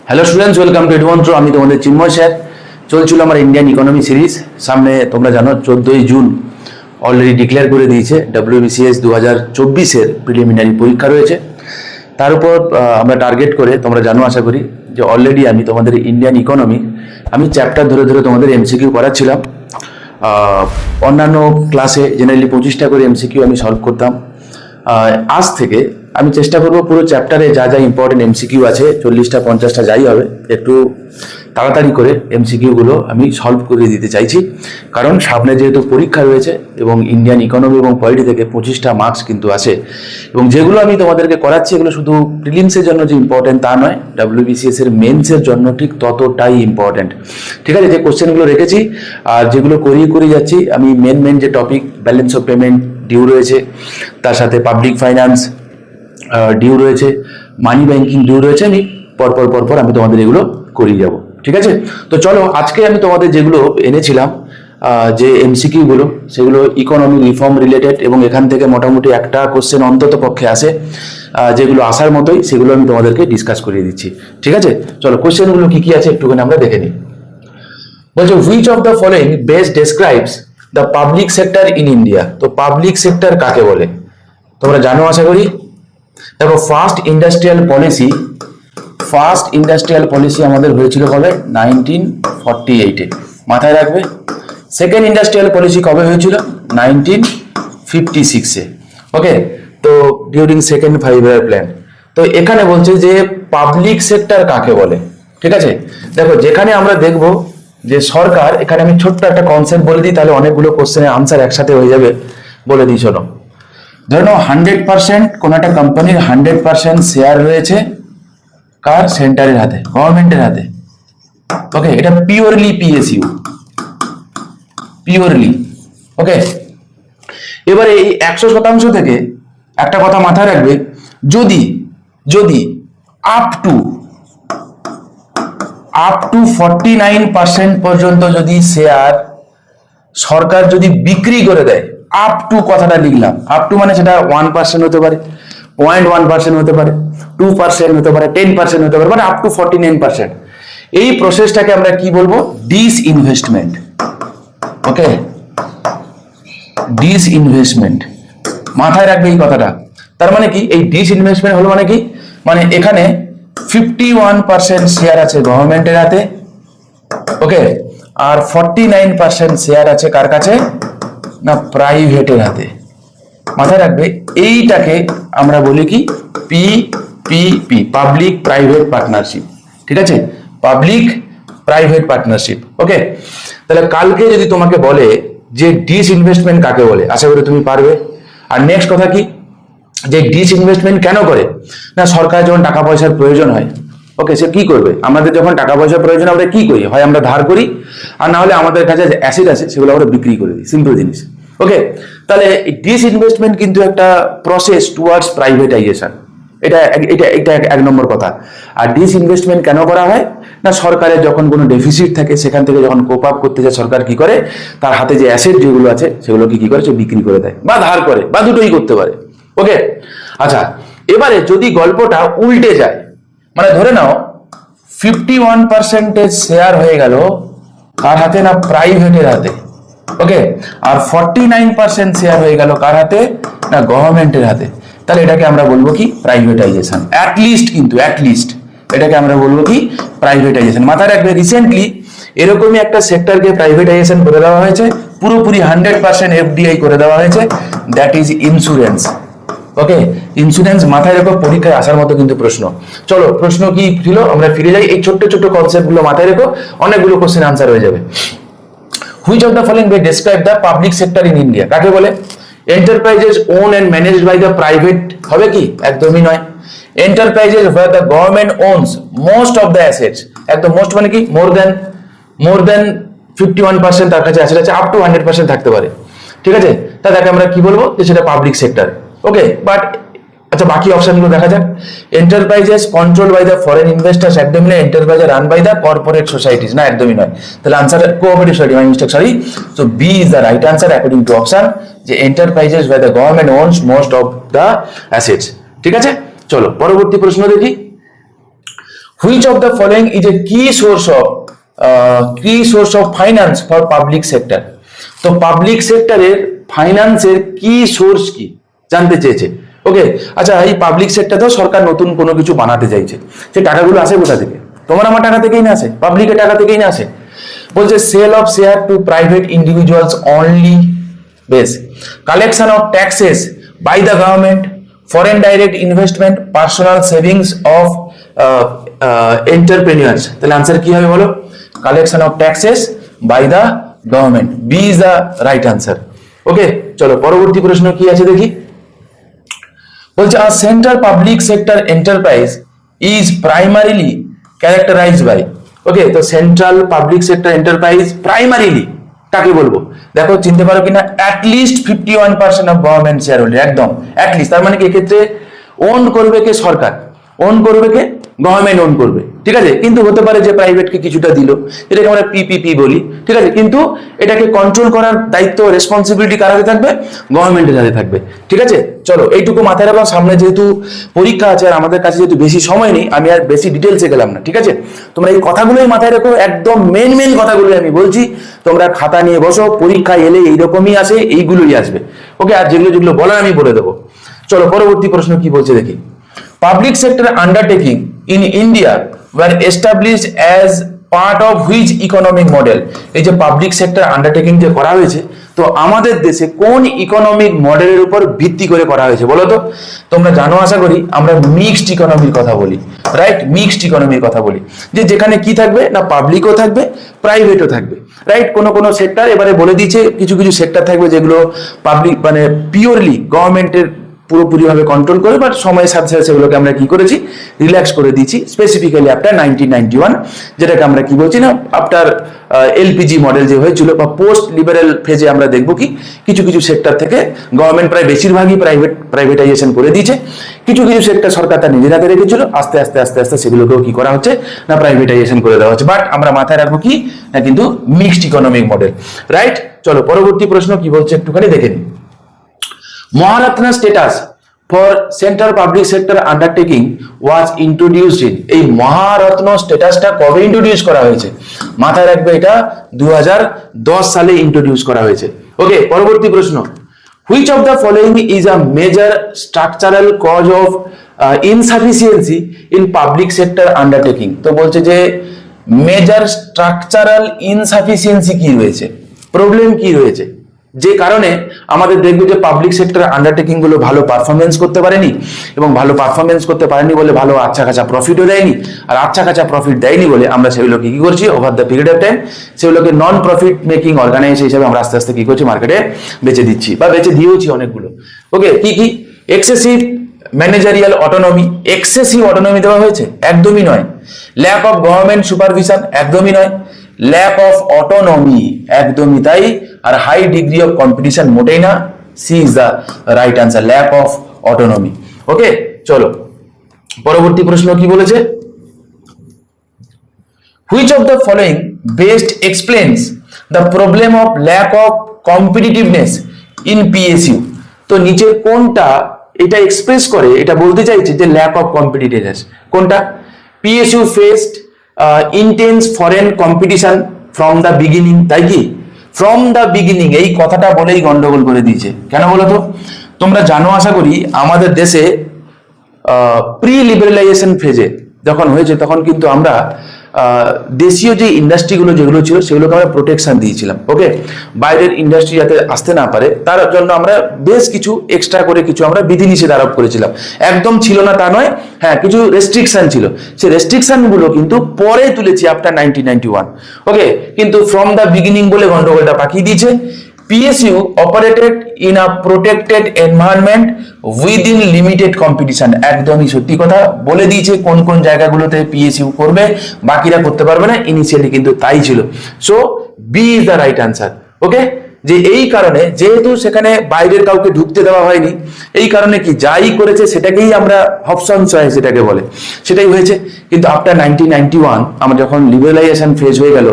Hello students, welcome to adventure. আমি তোমাদের চিন্ময় sir. চলছিল আমার ইন্ডিয়ান ইকোনমি সিরিজ। সামনে তোমরা জানো 14ই জুন অলরেডি ডিক্লেয়ার করে দিয়েছে WBCS 2024-এর প্রিলিমিনারি পরীক্ষা রয়েছে। তার উপর আমরা টার্গেট করে তোমরা জানো আশা করি যে অলরেডি আমি তোমাদের ইন্ডিয়ান ইকোনমি চ্যাপ্টার ধরে ধরে তোমাদের MCQ করাচ্ছিলাম। অন্যান্য ক্লাসে জেনারেলি 25টা করে MCQ আমি সলভ করতাম। আজ থেকে আমি চেষ্টা করব পুরো চ্যাপ্টারে যা যা ইম্পর্টেন্ট MCQ আছে 40টা 50টা যাই হবে একটু তাড়াতাড়ি করে MCQগুলো আমি সলভ করে দিতে চাইছি, কারণ সামনে যেহেতু পরীক্ষা রয়েছে এবং ইন্ডিয়ান ইকোনমি এবং পলিটি থেকে 25টা মার্কস কিন্তু আছে, এবং যেগুলো আমি তোমাদেরকে করাচ্ছি এগুলো শুধু প্রিলিমসের জন্য যে ইম্পর্টেন্ট তা নয়, WBCS এর মেন্সের জন্য ঠিক ততটাই ইম্পর্টেন্ট। ঠিক আছে, যে কোশ্চেনগুলো রেখেছি আর যেগুলো করিয়ে যাচ্ছি আমি মেন যে topic balance of payment due রয়েছে, তার সাথে পাবলিক ফাইন্যান্স ডিউ রয়েছে, মানি ব্যাংকিং ডিউ রয়েছে, আমি পরপর আমি তোমাদের এগুলো করিয়ে যাব। ঠিক আছে, তো চলো আজকে আমি তোমাদের যেগুলো এনেছিলাম যে MCQগুলো সেগুলো ইকোনমি রিফর্ম রিলেটেড, এবং এখান থেকে মোটামুটি একটা কোশ্চেন অন্তত পক্ষে আসে, যেগুলো আসার মতোই সেগুলো আমি তোমাদেরকে ডিসকাস করিয়ে দিচ্ছি। ঠিক আছে, চলো কোশ্চেনগুলো কি আছে একটুখানি আমরা দেখে নিই। বলছে which of the following best describes the public sector in India. তো পাবলিক সেক্টর কাকে বলে তোমরা জানো আশা করি। দেখো, ফার্স্ট ইন্ডাস্ট্রিয়াল পলিসি আমাদের হয়েছিল কবে? 1948-এ, মাথায় রাখবে। সেকেন্ড ইন্ডাস্ট্রিয়াল পলিসি কবে হয়েছিল? 1956-এ। ওকে, তো ডিউরিং সেকেন্ড 5-year প্ল্যান। তো এখানে বলছে যে পাবলিক সেক্টর কাকে বলে। ঠিক আছে, দেখো যেখানে আমরা দেখব যে সরকার, এখানে আমি ছোট্ট একটা কনসেপ্ট বলে দিই, তাহলে অনেকগুলো কোশ্চেনের আনসার একসাথে হয়ে যাবে। বলে দিই শোনো। ধরে নাও 100% কোন একটা কোম্পানির 100% শেয়ার রয়েছে কার? সেন্টারের হাতে, গভর্নমেন্টের হাতে। ওকে, এটা পিওরলি PSU, পিওরলি। ওকে, এবারে এই 100% থেকে একটা কথা মাথায় রাখবে, যদি আপ টু 49% পর্যন্ত যদি শেয়ার সরকার যদি বিক্রি করে দেয়, আপ টু কথাটা লিখলাম, আপ টু মানে সেটা 1% হতে পারে, 0.1% হতে পারে, 2% হতে পারে, 10% হতে পারে, মানে আপ টু 49%। এই প্রসেসটাকে আমরা কি বলবো? ডিসইনভেস্টমেন্ট। ওকে, ডিসইনভেস্টমেন্ট, মাথায় রাখবে এই কথাটা। তার মানে কি? এই ডিসইনভেস্টমেন্ট হলো মানে কি? মানে এখানে 51% শেয়ার আছে গভর্নমেন্টের হাতে, ওকে, আর 49% শেয়ার আছে কার কাছে? না, প্রাইভেটের হাতে। মাথায় রাখবে এইটাকে আমরা বলি কি? PPP, public private partnership. ঠিক আছে, পাবলিক প্রাইভেট পার্টনারশিপ। ওকে, তাহলে কালকে যদি তোমাকে বলে যে ডিসইনভেস্টমেন্ট কাকে বলে, আশা করি তুমি পারবে। আর নেক্সট কথা কি, যে ডিসইনভেস্টমেন্ট কেন করে? না, সরকার যখন টাকা পয়সার প্রয়োজন হয়, ওকে, সে কি করবে? আমাদের যখন টাকা পয়সার প্রয়োজন আমরা কি করি? হয় আমরা ধার করি, আর না হলে আমাদের কাছে যে অ্যাসেট আছে সেগুলো আমরা বিক্রি করে দিই। সিম্পল জিনিস। ওকে, তাহলে ডিসইনভেস্টমেন্ট কিন্তু একটা প্রসেস টুয়ার্ডস প্রাইভেটাইজেশন। এটা এক নম্বর কথা। আর ডিসইনভেস্টমেন্ট কেন করা হয়? না, সরকারের যখন কোনো ডেফিসিট থাকে সেখান থেকে যখন কোপ আপ করতে যায় সরকার কি করে? তার হাতে যে অ্যাসেট যেগুলো আছে সেগুলোকে কি করে? সে বিক্রি করে দেয় বা ধার করে, বা দুটোই করতে পারে। ওকে, আচ্ছা, এবারে যদি গল্পটা উল্টে যায়, মানে ধরে নাও 51% শেয়ার হয়ে গেল কার হাতে? না, প্রাইভেটের হাতে। ওকে, আর 49% শেয়ার হয়ে গেল কার হাতে? না, গভর্নমেন্টের হাতে। তাহলে এটাকে আমরা বলবো কি? প্রাইভেটাইজেশন। অ্যাটলিস্ট এটাকে আমরা বলবো কি? প্রাইভেটাইজেশন। মাথায় রাখবে রিসেন্টলি এরকমই একটা সেক্টরকে প্রাইভেটাইজেশন করে দেওয়া হয়েছে, পুরোপুরি 100% FDI করে দেওয়া হয়েছে, that is insurance. Okay, insurance. মাথায় রেখো, পরীক্ষায় আসার মতো কিন্তু প্রশ্ন। চলো, প্রশ্ন কি ছিল আমরা ফিরে যাই। এই ছোট্ট কনসেপ্ট গুলো মাথায় রেখো, অনেকগুলো কোশ্চেন আনসার হয়ে যাবে। Which of the following be describe the public sector in India. কাকে বলে? Enterprises own and managed by the private হবে কি? একদমই নয়। Enterprises where the government owns most of the assets. একদম মোস্ট মানে কি? মোর দেন 51% তার কাছে অ্যাসেট আছে, আপ টু 100% থাকতে পারে। ঠিক আছে, তাকে আমরা কি বলবো? যে সেটা পাবলিক সেক্টর। ওকে, বাট আচ্ছা, বাকি অপশনগুলো দেখা যাক। Enterprises control by the foreign investors, একদমই নয়। Enterprise run by the corporate societies, না, একদমই নয়। তাহলে answer cooperative society, my mistake, sorry. So B is the right answer according to option, যে enterprises by the government owns most of the assets. ঠিক আছে, চলো পরবর্তী প্রশ্ন দেখি। Which of the following is a key source of finance for public sector. তো public সেক্টরের ফাইন্যান্সের কি সোর্স কি জানতে চেয়েছে। ওকে, আচ্ছা এই পাবলিক সেক্টরেও সরকার নতুন কোনো কিছু বানাতে চাইছে, সেই টাকাগুলো আসে কোথা থেকে? তোমার আমার টাকা থেকেই না আসে, পাবলিকের টাকা থেকেই না আসে। বলছে sale of share to private individuals only base, collection of taxes by the government, foreign direct investment, personal savings of entrepreneurs. তাহলে আনসার কি হবে বলো? Collection of taxes by the government, B is the right answer. Okay, চলো পরবর্তী প্রশ্ন কি আছে দেখি। বলছে আর central public sector enterprise is primarily characterized by. Okay, তো central public sector enterprise primarily কাকে বলবো? দেখো চিনতে পারো কিনা, at least 51% of government share holder, একদম অ্যাটলিস্ট। তার মানে কি এক্ষেত্রে ওন করবে কে? সরকার। ওন করবে কে? গভর্নমেন্ট ওন করবে, ঠিক আছে। কিন্তু হতে পারে যে প্রাইভেটকে কিছুটা দিল, এটাকে আমরা পিপিপি বলি, ঠিক আছে। কিন্তু এটাকে কন্ট্রোল করার দায়িত্ব, রেসপন্সিবিলিটি কার হাতে থাকবে? গভর্নমেন্টের হাতে থাকবে, ঠিক আছে। চলো এইটুকু মাথায় রাখো, সামনে যেহেতু পরীক্ষা আছে আর আমাদের কাছে যেহেতু বেশি সময় নেই, আমি আর বেশি ডিটেলসে গেলাম না, ঠিক আছে। তোমরা এই কথাগুলোই মাথায় রাখো, একদম মেন কথাগুলোই আমি বলছি। তোমরা খাতা নিয়ে বসো, পরীক্ষায় এলে এইরকমই আসে, এইগুলোই আসবে। ওকে, আর যেগুলো বলার আমি বলে দেবো। চলো পরবর্তী প্রশ্ন কি বলছে দেখি। Public sector undertaking in India were established as part of which economic model? এই যে পাবলিক সেক্টর আন্ডারটেকিং যে করা হয়েছে, তো আমাদের দেশে কোন ইকোনমিক মডেলের উপর ভিত্তি করে করা হয়েছে বলো তো? তোমরা জানো আশা করি, আমরা মিক্সড ইকোনমির কথা বলি, রাইট? মিক্সড ইকোনমির কথা বলি, যে যেখানে কি থাকবে না, পাবলিকও থাকবে প্রাইভেটও থাকবে, রাইট? কোনো সেক্টর এবারে বলে দিয়েছে, কিছু সেক্টর থাকবে যেগুলো পাবলিক মানে পিওরলি গভর্নমেন্টের পুরোপুরিভাবে কন্ট্রোল করে, বাট সময়ের সাথে সাথে সেগুলোকে আমরা কি করেছি? রিল্যাক্স করে দিয়েছি, স্পেসিফিক্যালি আফটার 1991, যেটাকে আমরা কি বলছি না, আফটার এলপিজি মডেল যে হয়েছিল বা পোস্ট লিবারেল ফেজে আমরা দেখবো কি কিছু সেক্টর থেকে গভর্নমেন্ট প্রায় বেশিরভাগই প্রাইভেটাইজেশন করে দিয়েছে। কিছু সেক্টর সরকার তার নিজের হাতে রেখেছিল, আস্তে আস্তে সেগুলোকেও কি করা হচ্ছে না, প্রাইভেটাইজেশন করে দেওয়া হচ্ছে। বাট আমরা মাথায় রাখবো কি না, কিন্তু মিক্সড ইকোনমিক মডেল, রাইট? চলো পরবর্তী প্রশ্ন কি বলছে একটুখানি দেখে নিই। Maharatna status for central public sector undertaking was introduced in, এই মহারত্ন স্ট্যাটাসটা কবে ইন্ট্রোডিউস করা হয়েছে? মাথায় রাখবে, এটা 2010 সালে ইন্ট্রোডিউস করা হয়েছে। ওকে, পরবর্তী প্রশ্ন। Which of the following is a major structural cause of insufficiency in public sector undertaking? তো বলছে যে মেজর স্ট্রাকচারাল ইনসাফিসিয়েন্সি কি রয়েছে, প্রবলেম কি রয়েছে, যে কারণে আমাদের দেখবো যে পাবলিক সেক্টর আন্ডারটেকিং গুলো ভালো পারফরমেন্স করতে পারেনি, এবং ভালো পারফরমেন্স করতে পারেনি বলে ভালো আচ্ছা কাঁচা প্রফিটও দেয়নি, আর আচ্ছা কাঁচা প্রফিট দেয়নি বলে আমরা সেগুলোকে কি করছি, over the period of time সেগুলোকে নন প্রফিট মেকিং অর্গানাইজেশন হিসেবে আমরা আস্তে কি করছি, মার্কেটে বেচে দিচ্ছি বা বেচে দিয়েছি অনেকগুলো। ওকে, কি excessive managerial autonomy, excessive autonomy দেওয়া হয়েছে, একদমই নয়। ল্যাক অফ গভর্নমেন্ট সুপারভিশন, একদমই নয়। ল্যাক অফ অটোনমি, একদমই তাই। আর হাই ডিগ্রি অফ কম্পিটিশন, মোটেই না। C is the right answer, lack of autonomy. Okay, চলো পরবর্তী প্রশ্ন কি বলেছে। Which of the following best explains the problem of lack of competitiveness in PSU? তো নিচের কোনটা এটা এক্সপ্রেস করে, এটা বলতে চাইছে যে ল্যাক অফ কম্পিটিটিভনেস কোনটা? PSU faced intense foreign competition from the beginning, তাই কি? ফ্রম দ্য বিগিনিং এই কথাটা বলেই গন্ডগোল করে দিয়েছে। কেন বলো তো? তোমরা জানো আশা করি, আমাদের দেশে প্রি লিবারেলাইজেশন ফেজে যখন হয়েছে, তখন কিন্তু আমরা দেশীয় যে ইন্ডাস্ট্রিগুলো যেগুলো ছিল সেগুলোকে আমরা প্রোটেকশন দিয়েছিলাম। ওকে, বাইরের ইন্ডাস্ট্রি যাতে আসতে না পারে তার জন্য আমরা বেশ কিছু এক্সট্রা করে কিছু আমরা বিধিনিষেধ আরোপ করেছিলাম। একদম ছিল না তা নয়, হ্যাঁ কিছু রেস্ট্রিকশন ছিল, সেই রেস্ট্রিকশন গুলো কিন্তু পরে তুলেছি আফটার 1991। ওকে, কিন্তু ফ্রম দ্য বিগিনিং বলে গন্ডগোলটা পাকিয়ে দিয়েছে। PSU operated in a protected environment within limited competition, একদমই সত্যি কথা বলে দিয়েছে কোন জায়গাগুলোতে PSU করবে, বাকিরা করতে পারবে না, ইনিশিয়ালি কিন্তু তাই ছিল। So B is the right answer. Okay, যে এই কারণে যেহেতু সেখানে বাইরের কাউকে ঢুকতে দেওয়া হয়নি, এই কারণে কি যাই করেছে সেটাকেই আমরা অপশন চয়েস যেটাকে বলে সেটাই হয়েছে। কিন্তু আফটার 1991 আমরা যখন লিবারালাইজেশন ফেজ হয়ে গেল,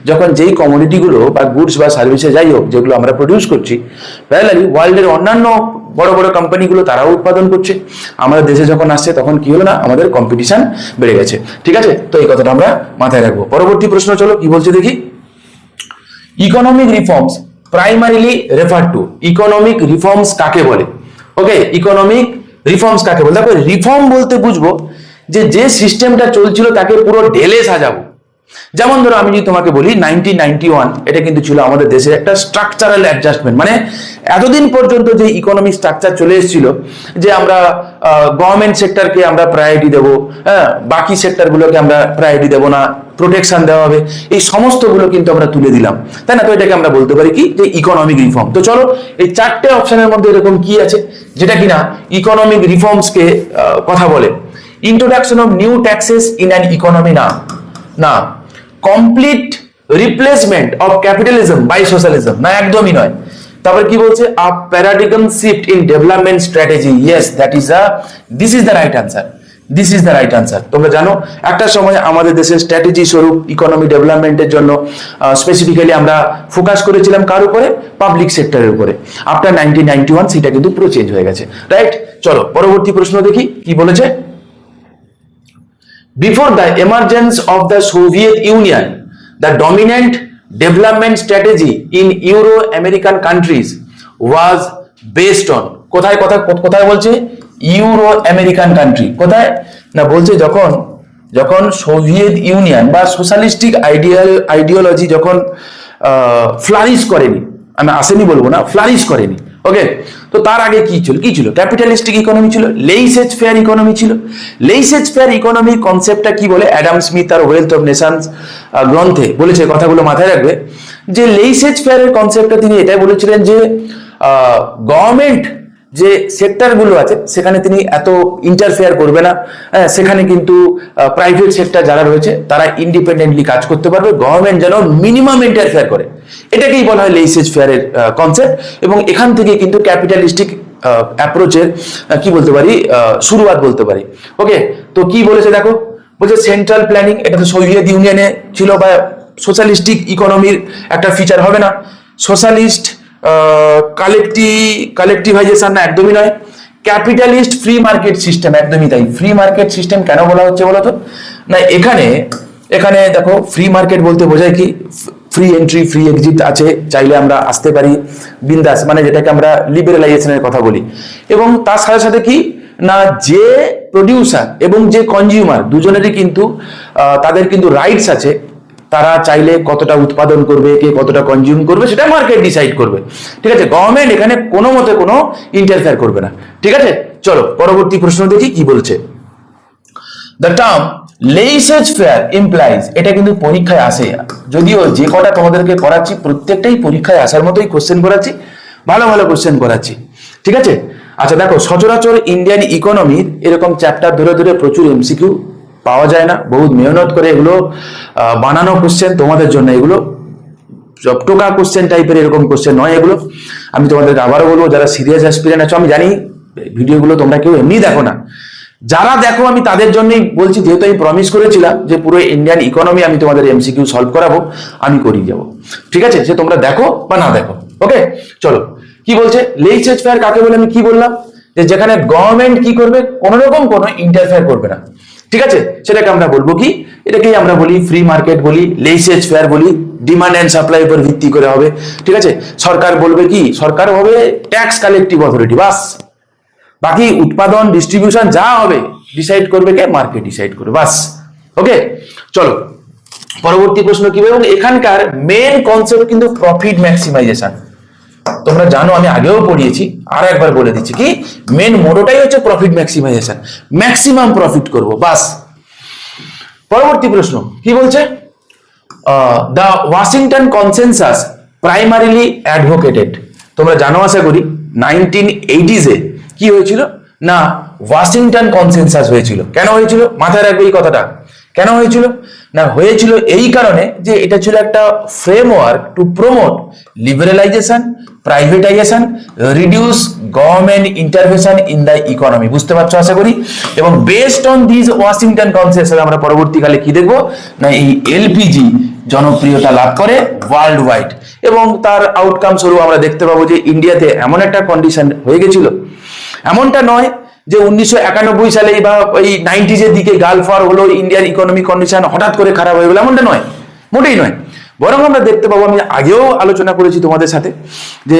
যখন যেই কমোডিটিগুলো বা গুডস বা সার্ভিসে যাই হোক যেগুলো আমরা প্রডিউস করছি, প্যারালালি ওয়ার্ল্ডের অন্যান্য বড় বড় কোম্পানিগুলো তারাও উৎপাদন করছে, আমাদের দেশে যখন আসছে তখন কি হলো না, আমাদের কম্পিটিশন বেড়ে গেছে। ঠিক আছে, তো এই কথাটা আমরা মাথায় রাখবো। পরবর্তী প্রশ্ন চলো কি বলছে দেখি। Economic reforms primarily refer to, economic reforms কাকে বলে? ওকে, ইকোনমিক রিফর্মস কাকে বলে? দেখো রিফর্ম বলতে বুঝবো যে সিস্টেমটা চলছিল তাকে পুরো ঢেলে সাজাবো। যেমন ধরো আমি যদি তোমাকে বলি 1991 এটা কিন্তু ছিল আমাদের দেশের একটা স্ট্রাকচারাল অ্যাডজাস্টমেন্ট, মানে এতদিন পর্যন্ত যে ইকোনমিক স্ট্রাকচার চলে এসেছিল যে আমরা গভর্নমেন্ট সেক্টরকে আমরা প্রায়োরিটি দেবো, হ্যাঁ, বাকি সেক্টরগুলোকে আমরা প্রায়োরিটি দেবো না, প্রোটেকশন দেওয়া হবে, এই সমস্তগুলো কিন্তু আমরা তুলে দিলাম, তাই না? তো এটাকে আমরা বলতে পারি কি, যে ইকোনমিক রিফর্ম। তো চলো এই চারটে অপশনের মধ্যে এরকম কি আছে যেটা কিনা ইকোনমিক রিফর্মসকে কথা বলে? Introduction of new taxes in an economy, না না। Complete replacement of capitalism by socialism, না একদমই নয়। তারপর কি বলছে? A paradigm shift in development strategy, yes this is the right answer, this is the right answer. তোমরা জানো একটা সময় আমাদের দেশের স্ট্র্যাটেজি স্বরূপ ইকোনমি ডেভেলপমেন্টের জন্য স্পেসিফিক্যালি আমরা ফোকাস করেছিলাম কার উপরে? পাবলিক সেক্টরের উপরে। আফটার 1991 সেটা কিন্তু পুরো চেঞ্জ হয়ে গেছে, রাইট? চলো পরবর্তী প্রশ্ন দেখি কি বলেছে। Before the emergence of the Soviet Union, the dominant development strategy in Euro-American countries was based on, কোথায় বলছে? Euro American country. কোথায় না বলছে যখন সোভিয়েত ইউনিয়ন বা সোশ্যালিস্টিক আইডিওলজি যখন ফ্লারিশ করেনি, আমি আসেনি বলবো না, ফ্লারিশ করেনি। ওকে, তো তার আগে কি ছিল? ক্যাপিটালিস্টিক ইকোনমি ছিল, লেইসেজ ফেয়ার ইকোনমি ছিল। লেইসেজ ফেয়ার ইকোনমি কনসেপ্টটা কি বলে? অ্যাডাম স্মিথ তার ওয়েলথ অফ নেশনস গ্রন্থে বলেছে, কথাগুলো মাথায় রাখবে, যে লেইসেজ ফেয়ারের কনসেপ্টটা তিনি এটাই বলেছিলেন যে গভর্নমেন্ট যে সেক্টরগুলো আছে সেখানে তিনি এত ইন্টারফেয়ার করবে না, সেখানে কিন্তু প্রাইভেট সেক্টর যারা রয়েছে তারা ইন্ডিপেন্ডেন্টলি কাজ করতে পারবে, গভর্নমেন্ট যেন মিনিমাম ইন্টারফেয়ার করে, এটাকেই বলা হয় লেইসেজ ফেয়ারের কনসেপ্ট। এবং এখান থেকে কিন্তু ক্যাপিটালিস্টিক অ্যাপ্রোচের কি বলতে পারি, শুরুয়াত বলতে পারি। ওকে, তো কি বলেছে দেখো, বলছে সেন্ট্রাল প্ল্যানিং, এটা তো সোভিয়েত ইউনিয়নে ছিল বা সোশ্যালিস্টিক ইকোনমির একটা ফিচার হবে না। সোশ্যালিস্ট কালেকটিভাইজেশন, না একদমই নয়। ক্যাপিটালিস্ট ফ্রি মার্কেট সিস্টেম, একদমই তাই। ফ্রি মার্কেট সিস্টেম কেন বলা হচ্ছে বলতো? না এখানে দেখো ফ্রি মার্কেট বলতে বোঝায় কি, ফ্রি এন্ট্রি ফ্রি এক্সিট আছে, চাইলে আমরা আসতে পারি বিন্দাস, মানে যেটাকে আমরা লিবারালাইজেশনের কথা বলি। এবং তার সাথে সাথে কি না, যে প্রডিউসার এবং যে কনজিউমার দুজনেরই কিন্তু তাদের কিন্তু রাইটস আছে, তারা চাইলে কতটা উৎপাদন করবে, কে কতটা কনজিউম করবে সেটা মার্কেট ডিসাইড করবে। ঠিক আছে, গভর্নমেন্ট এখানে কোনো মতে কোনো ইন্টারফেয়ার করবে না। ঠিক আছে, চলো পরবর্তী প্রশ্ন দেখি কি বলছে। দ্য টার্ম লেইসেজ ফেয়ার ইমপ্লাইজ, এটা কিন্তু পরীক্ষায় আসে, যদিও যে কটা তোমাদেরকে করাচ্ছি প্রত্যেকটাই পরীক্ষায় আসার মতোই কোশ্চেন করাচ্ছি, ভালো ভালো কোশ্চেন করাচ্ছি। ঠিক আছে, আচ্ছা দেখো, সচরাচর ইন্ডিয়ান ইকোনমির এরকম চ্যাপ্টার ধরে ধরে প্রচুর এমসিকিউ পাওয়া যায় না, বহুত মেহনত করে এগুলো বানানো কোশ্চেন তোমাদের জন্য, এগুলো সব টোকা কোশ্চেন টাইপের এরকম কোশ্চেন নয় এগুলো। আমি তোমাদেরকে আবারও বলবো, যারা সিরিয়াস অ্যাসপিরেন্ট আছো, আমি জানি ভিডিওগুলো তোমরা কেউ এমনি দেখো না, যারা দেখো আমি তাদের জন্যই বলছি, যেহেতু আমি প্রমিস করেছিলাম যে পুরো ইন্ডিয়ান ইকোনমি আমি তোমাদের এমসিকিউ সলভ করাবো, আমি করিয়ে যাবো। ঠিক আছে, সে তোমরা দেখো বা না দেখো। ওকে, চলো কি বলছে, লেইসেজ ফেয়ার কাকে বলে? আমি কি বললাম, যে যেখানে গভর্নমেন্ট কি করবে, কোন রকম কোনো ইন্টারফেয়ার করবে না। ঠিক আছে, সেটাকে আমরা বলবো কি, এটাকেই আমরা বলি ফ্রি মার্কেট বলি, লেইসেজ ফেয়ার বলি, ডিমান্ড এন্ড সাপ্লাই উপর ভিত্তি করে হবে। ঠিক আছে, সরকার বলবে কি, সরকার হবে ট্যাক্স কালেক্টিভ অথরিটি, বাস। বাকি উৎপাদন ডিস্ট্রিবিউশন যা হবে ডিসাইড করবে কে? মার্কেট ডিসাইড করবে, বাস। ওকে, চলো পরবর্তী প্রশ্ন কি বলবো। এখানকার মেন কনসেপ্ট কিন্তু প্রফিট ম্যাক্সিমাইজেশন। তোমরা জানো, আমি আগেও পড়িয়েছি, আর একবার বলে দিচ্ছি কি, মেন মোটোটাই হচ্ছে প্রফিট ম্যাক্সিমাইজেশন, ম্যাক্সিমাম প্রফিট করব, বাস। পরবর্তী প্রশ্ন কি বলছে, the Washington consensus primarily advocated. তোমরা জানো আশা করি 1980s কি হয়েছিল না, ওয়াশিংটন কনসেনসাস হয়েছিল। কেন হয়েছিল মাথায় রাখবে এই কথাটা, কেন হয়েছিল না, হয়েছিল এই কারণে যে এটা ছিল একটা framework to promote liberalisation, privatisation, reduce government intervention in the economy. বুঝতে পারছো আশা করি। এবং based on this Washington consensus আমরা পরবর্তীকালে কি দেখবো না, এই এলপিজি জনপ্রিয়তা লাভ করে ওয়ার্ল্ড ওয়াইড। এবং তার আউটকাম স্বরূপ আমরা দেখতে পাবো যে ইন্ডিয়াতে এমন একটা কন্ডিশন হয়ে গেছিল, এমনটা নয় যে 1991 সালেই বা ওই 90s দিকে গালফ ওয়ার হলো, ইন্ডিয়ার ইকোনমিক কন্ডিশন হঠাৎ করে খারাপ হয়ে গেল, এমনটা নয়, মোটেই নয়। বরং আমরা দেখতে পাবো, আমি আগেও আলোচনা করেছি তোমাদের সাথে, যে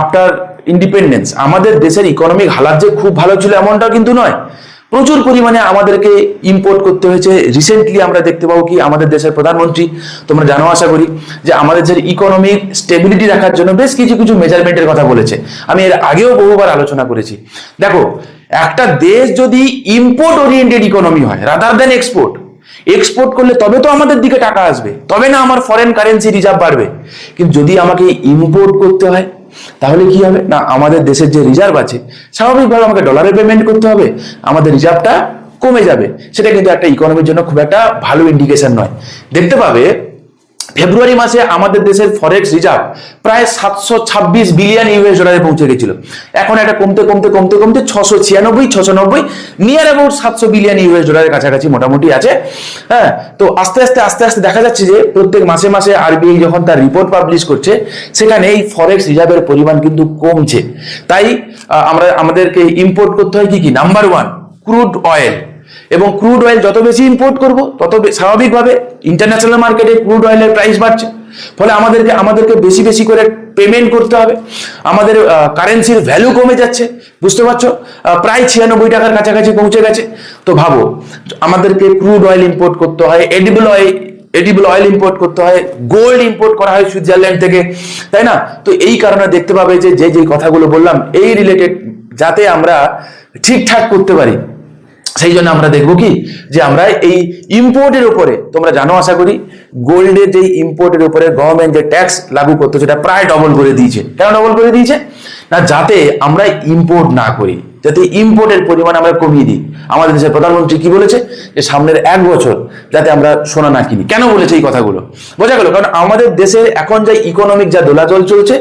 আফটার ইন্ডিপেন্ডেন্স আমাদের দেশের ইকোনমিক হালাত যে খুব ভালো ছিল এমনটা কিন্তু নয়। প্রচুর পরিমাণে আমাদেরকে ইম্পোর্ট করতে হয়েছে। রিসেন্টলি আমরা দেখতে পাবো কি আমাদের দেশের প্রধানমন্ত্রী, তোমরা জানো আশা করি, যে আমাদের দেশের ইকোনমিক স্টেবিলিটি রাখার জন্য বেশ কিছু কিছু মেজারমেন্টের কথা বলেছে। আমি এর আগেও বহুবার আলোচনা করেছি। দেখো, একটা দেশ যদি ইম্পোর্ট ওরিয়েন্টেড ইকোনমি হয় রাদার দেন এক্সপোর্ট করলে তবে তো আমাদের দিকে টাকা আসবে, তবে না আমার ফরেন কারেন্সি রিজার্ভ বাড়বে। কিন্তু যদি আমাকে ইম্পোর্ট করতে হয় তাহলে কি হবে না, আমাদের দেশের যে রিজার্ভ আছে স্বাভাবিকভাবে আমাকে ডলারে পেমেন্ট করতে হবে, আমাদের রিজার্ভটা কমে যাবে। সেটা কিন্তু একটা ইকোনমির জন্য খুব একটা ভালো ইন্ডিকেশন নয়। দেখতে পাবে ফেব্রুয়ারি মাসে আমাদের দেশের ফরেক্স রিজার্ভ প্রায় 726 বিলিয়ন ইউএস ডলারে পৌঁছে গেছিল। এখন এটা কমতে কমতে কমতে কমতে 696 নিয়ার অ্যাবাউট 700 বিলিয়ন ইউএস ডলারের কাছাকাছি মোটামুটি আছে। হ্যাঁ, তো আস্তে আস্তে দেখা যাচ্ছে যে প্রত্যেক মাসে মাসে আরবিআই যখন তার রিপোর্ট পাবলিশ করছে সেখানে এই ফরেক্স রিজার্ভের পরিমাণ কিন্তু কমছে। তাই আমাদেরকে ইম্পোর্ট করতে হয় কি, নাম্বার 1 ক্রুড অয়েল। এবং ক্রুড অয়েল যত বেশি ইম্পোর্ট করব তত স্বাভাবিকভাবে ইন্টারন্যাশনাল মার্কেটে ক্রুড অয়েলের প্রাইস বাড়ছে, ফলে আমাদেরকে বেশি বেশি করে পেমেন্ট করতে হবে, আমাদের কারেন্সির ভ্যালু কমে যাচ্ছে। বুঝতে পারছো, প্রায় 96 টাকার কাছাকাছি পৌঁছে গেছে। তো ভাবো, আমাদেরকে ক্রুড অয়েল ইম্পোর্ট করতে হয়, এডিবল অয়েল ইম্পোর্ট করতে হয়, গোল্ড ইম্পোর্ট করা হয় সুইজারল্যান্ড থেকে, তাই না? তো এই কারণে দেখতে পাবে যে যে কথাগুলো বললাম এই রিলেটেড যাতে আমরা ঠিকঠাক করতে পারি, সেই জন্য আমরা দেখবো কি যে আমরা এই ইম্পোর্টের উপরে, তোমরা জানো আশা করি, গোল্ডের যে ইম্পোর্টের উপরে গভর্নমেন্ট যে ট্যাক্স লাগু করতো সেটা প্রায় ডবল করে দিয়েছে। কেন ডবল করে দিয়েছে না, যাতে আমরা ইম্পোর্ট না করি, যাতে ইম্পোর্টের পরিমাণ আমরা কমিয়ে দিই। আমাদের দেশের প্রধানমন্ত্রী কি বলেছে, যে সামনের 1 বছর যাতে আমরা সোনা না কিনি। কেন বলেছে এই কথাগুলো বোঝা গেল? কারণ আমাদের দেশে এখন যে ইকোনমিক যা দোলাচল চলছে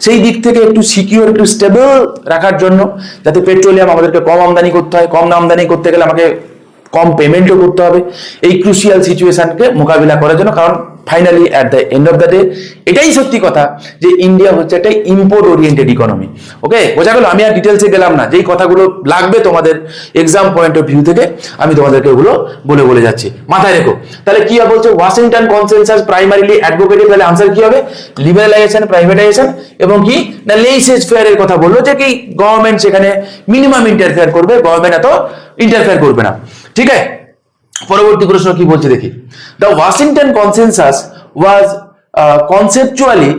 সেই দিক থেকে একটু সিকিউর, একটু স্টেবল রাখার জন্য, যাতে পেট্রোলিয়াম আমাদেরকে কম আমদানি করতে হয়, কম আমদানি করতে গেলে আমাকে কম পেমেন্টও করতে হবে এই ক্রুশিয়াল সিচুয়েশনকে মোকাবিলা করার জন্য। কারণ finally at the end of the day এটাই সত্যি কথা যে ইন্ডিয়া হচ্ছে একটা ইম্পোর্ট ওরিয়েন্টেড ইকোনমি। ওকে, বোঝা গেল? আমি আর ডিটেলসে গেলাম না, যেই কথাগুলো লাগবে তোমাদের এক্সাম পয়েন্ট অফ ভিউ থেকে আমি তোমাদেরকে ওগুলো বলে যাচ্ছি, মাথায় রেখো। তাহলে কি বলছে, ওয়াশিংটন কনসেনসাস প্রাইমারিলি অ্যাডভোকেটেড, তাহলে আনসার কি হবে, লিবারালাইজেশন, প্রাইভেটাইজেশন এবং কি না লেইসেজ ফেয়ার এর কথা বললো, যে কি গভর্নমেন্ট সেখানে মিনিমাম ইন্টারফেয়ার করবে, গভর্নমেন্ট এত ইন্টারফেয়ার করবে না। ঠিক আছে, পরবর্তী প্রশ্ন কি বলছে দেখি। The Washington consensus was conceptually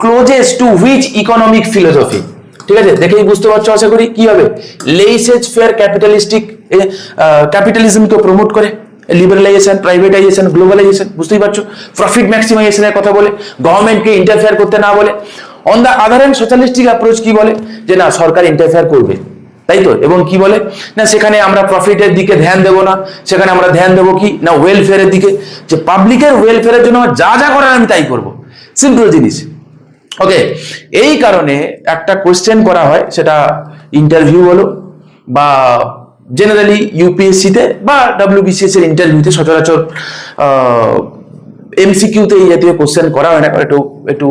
closest to which economic philosophy. ঠিক আছে, দেখেই বুঝতে পারছো আশা করি কি হবে, লেইসেজ ফেয়ার ক্যাপিটালিজমকে প্রমোট করে, লিবারালাইজেশন, প্রাইভেটাইজেশন, গ্লোবালাইজেশন, বুঝতেই পারছো, প্রফিট ম্যাক্সিমাইজেশনের কথা বলে, গভর্নমেন্টকে ইন্টারফেয়ার করতে না বলে। On the other hand socialistic approach কি বলে, যে না সরকার ইন্টারফেয়ার করবে, তাই তো, এবং কি বলে না সেখানে আমরা প্রফিটের দিকে ধ্যান দেবো না, সেখানে আমরা ধ্যান দেবো কি না ওয়েলফেয়ারের দিকে, যে পাবলিকের ওয়েলফেয়ারের জন্য যা যা করার আমি তাই করবো, সিম্পল জিনিস। ওকে, এই কারণে একটা কোশ্চেন করা হয়, সেটা ইন্টারভিউ বলো বা জেনারেলি ইউপিএসসিতে বা ডব্লিউবিসিএস এর ইন্টারভিউতে সচরাচর এমসিকিউতে এই জাতীয় কোশ্চেন করা হয় না, একটু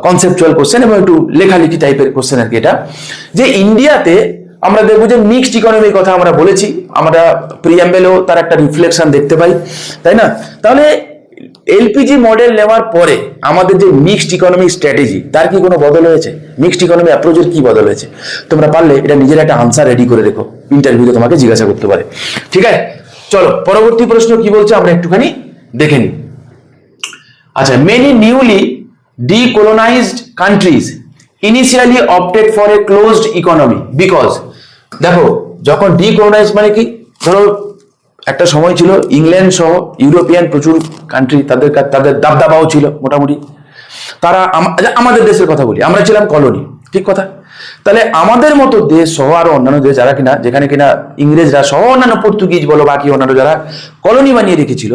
কনসেপচুয়াল কোশ্চেন এবং একটু লেখালেখি টাইপের কোশ্চেন আর কি এটা, যে ইন্ডিয়াতে আমরা দেখবো যে মিক্সড ইকোনমির কথা আমরা বলেছি, আমরা প্রিয়াম্বেলেও তার একটা রিফ্লেকশন দেখতে পাই, তাই না? তাহলে এলপিজি মডেল নেওয়ার পরে আমাদের যে মিক্সড ইকোনমিক স্ট্র্যাটেজি তার কি কোনো বদল হয়েছে? মিক্সড ইকোনমি অ্যাপ্রোচের কি বদল হয়েছে? তোমরা পারলে এটা নিজের একটা আনসার রেডি করে রেখো, ইন্টারভিউতে তোমাকে জিজ্ঞাসা করতে পারে। ঠিক আছে, চলো পরবর্তী প্রশ্ন কি বলছে আমরা একটুখানি দেখে নিই। আচ্ছা, many newly decolonized countries initially opted for a closed economy because, দেখো যখন ডিকোলোনাইজ মানে কি, ধরো একটা সময় ছিল ইংল্যান্ড সহ ইউরোপিয়ান প্রচুর কান্ট্রি, তাদের দাবদাবাও ছিল মোটামুটি, তারা আমাদের দেশের কথা বলি, আমরা ছিলাম কলোনি, ঠিক কথা। তাহলে আমাদের মতো দেশ সহ আরো অন্যান্য দেশ যারা কিনা, যেখানে কিনা ইংরেজরা সহ অন্যান্য পর্তুগিজ বলো বাকি অন্যান্য যারা কলোনি বানিয়ে রেখেছিল,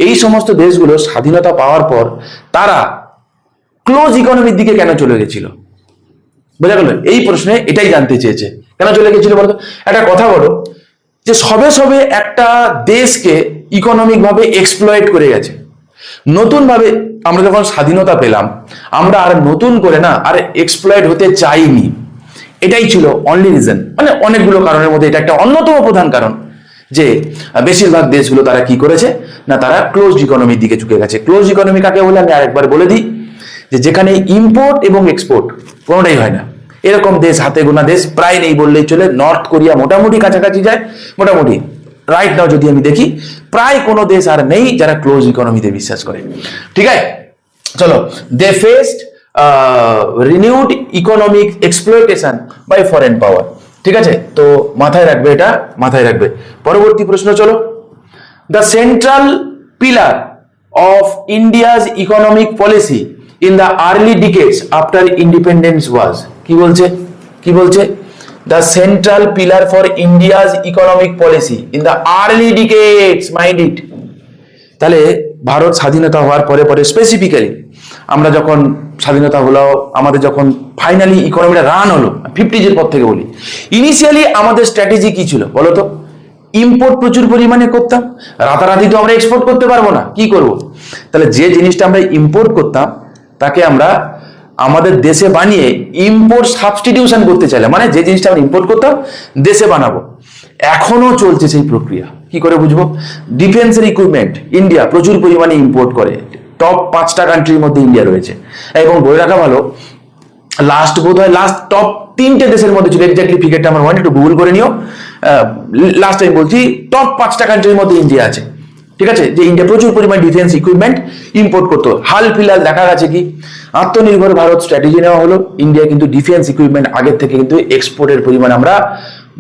এই সমস্ত দেশগুলো স্বাধীনতা পাওয়ার পর তারা ক্লোজ ইকোনমির দিকে কেন চলে গেছিল? বোঝা গেল? এই প্রশ্নে এটাই জানতে চেয়েছে, কেন চলে গেছিল বলতো? একটা কথা বলো, যে সবে একটা দেশকে ইকোনমিক ভাবে এক্সপ্লয়েট করে গেছে, নতুন ভাবে আমরা যখন স্বাধীনতা পেলাম, আমরা আর নতুন করে না আর এক্সপ্লয়েড হতে চাইনি। এটাই ছিল অনলি রিজন। মানে অনেকগুলো কারণের মধ্যে এটা একটা অন্যতম প্রধান কারণ যে বেশিরভাগ দেশগুলো তারা কি করেছে না, তারা ক্লোজড ইকোনমির দিকে ঝুঁকে গেছে। ক্লোজ ইকোনমি কাকে বলে আমি আরেকবার বলে দিই, যে যেখানে ইম্পোর্ট এবং এক্সপোর্ট কোনোটাই হয় না, এরকম দেশ হাতে গোনা দেশ প্রায় নেই বললেই চলে। নর্থ কোরিয়া মোটামুটি কাছাকাছি যায়, মোটামুটি রাইট নাও যদি আমি দেখি প্রায় কোনো দেশ আর নেই যারা ক্লোজ ইকোনমিতে বিশ্বাস করে। ঠিক আছে, চলো। They faced renewed economic exploitation by foreign power. ঠিক আছে, তো মাথায় রাখবে, এটা মাথায় রাখবে। পরবর্তী প্রশ্ন চলো। The central pillar of India's economic policy in the early decades after independence was. কি বলছে, কি বলছে? The central pillar for India's economic policy in the early decades, mind it. তাহলে ভারত স্বাধীনতা হওয়ার পরে পরে স্পেসিফিক্যালি আমরা যখন স্বাধীনতা হলো, আমাদের যখন ফাইনালি ইকোনমিটা রান হলো 50s পর থেকে বলি, ইনিশিয়ালি আমাদের স্ট্র্যাটেজি কি ছিল বলো তো? ইম্পোর্ট প্রচুর পরিমাণে করতাম, রাতারাতি তো আমরা এক্সপোর্ট করতে পারবো না, কি করব? তাহলে যে জিনিসটা আমরা ইম্পোর্ট করতাম তাকে আমরা আমাদের দেশে বানিয়ে ইম্পোর্ট সাবস্টিটিউশন করতে চাইলাম, মানে যে জিনিসটা আমরা ইম্পোর্ট করতাম দেশে বানাবো। এখনো চলছে সেই প্রক্রিয়া। কি করে বুঝবো? ডিফেন্সের ইকুইপমেন্ট ইন্ডিয়া প্রচুর পরিমাণে ইম্পোর্ট করে, টপ 5টা কান্ট্রির মধ্যে ইন্ডিয়া রয়েছে। এবং বলে রাখা ভালো, লাস্ট টপ 3টে দেশের মধ্যে ছিল, এক্স্যাক্টলি ফিগারটা আমার মনে, একটু গুগল করে নিও। লাস্ট টাইম বলছি, টপ 5টা কান্ট্রির মধ্যে ইন্ডিয়া আছে। ঠিক আছে, যে ইন্ডিয়া প্রচুর পরিমাণ ডিফেন্স ইকুইপমেন্ট ইম্পোর্ট করতো। হাল ফিলহাল দেখা গেছে কি, আত্মনির্ভর ভারত স্ট্র্যাটেজি নেওয়া হলো, ইন্ডিয়া কিন্তু ডিফেন্স ইকুইপমেন্ট আগের থেকে কিন্তু এক্সপোর্টের পরিমাণ আমরা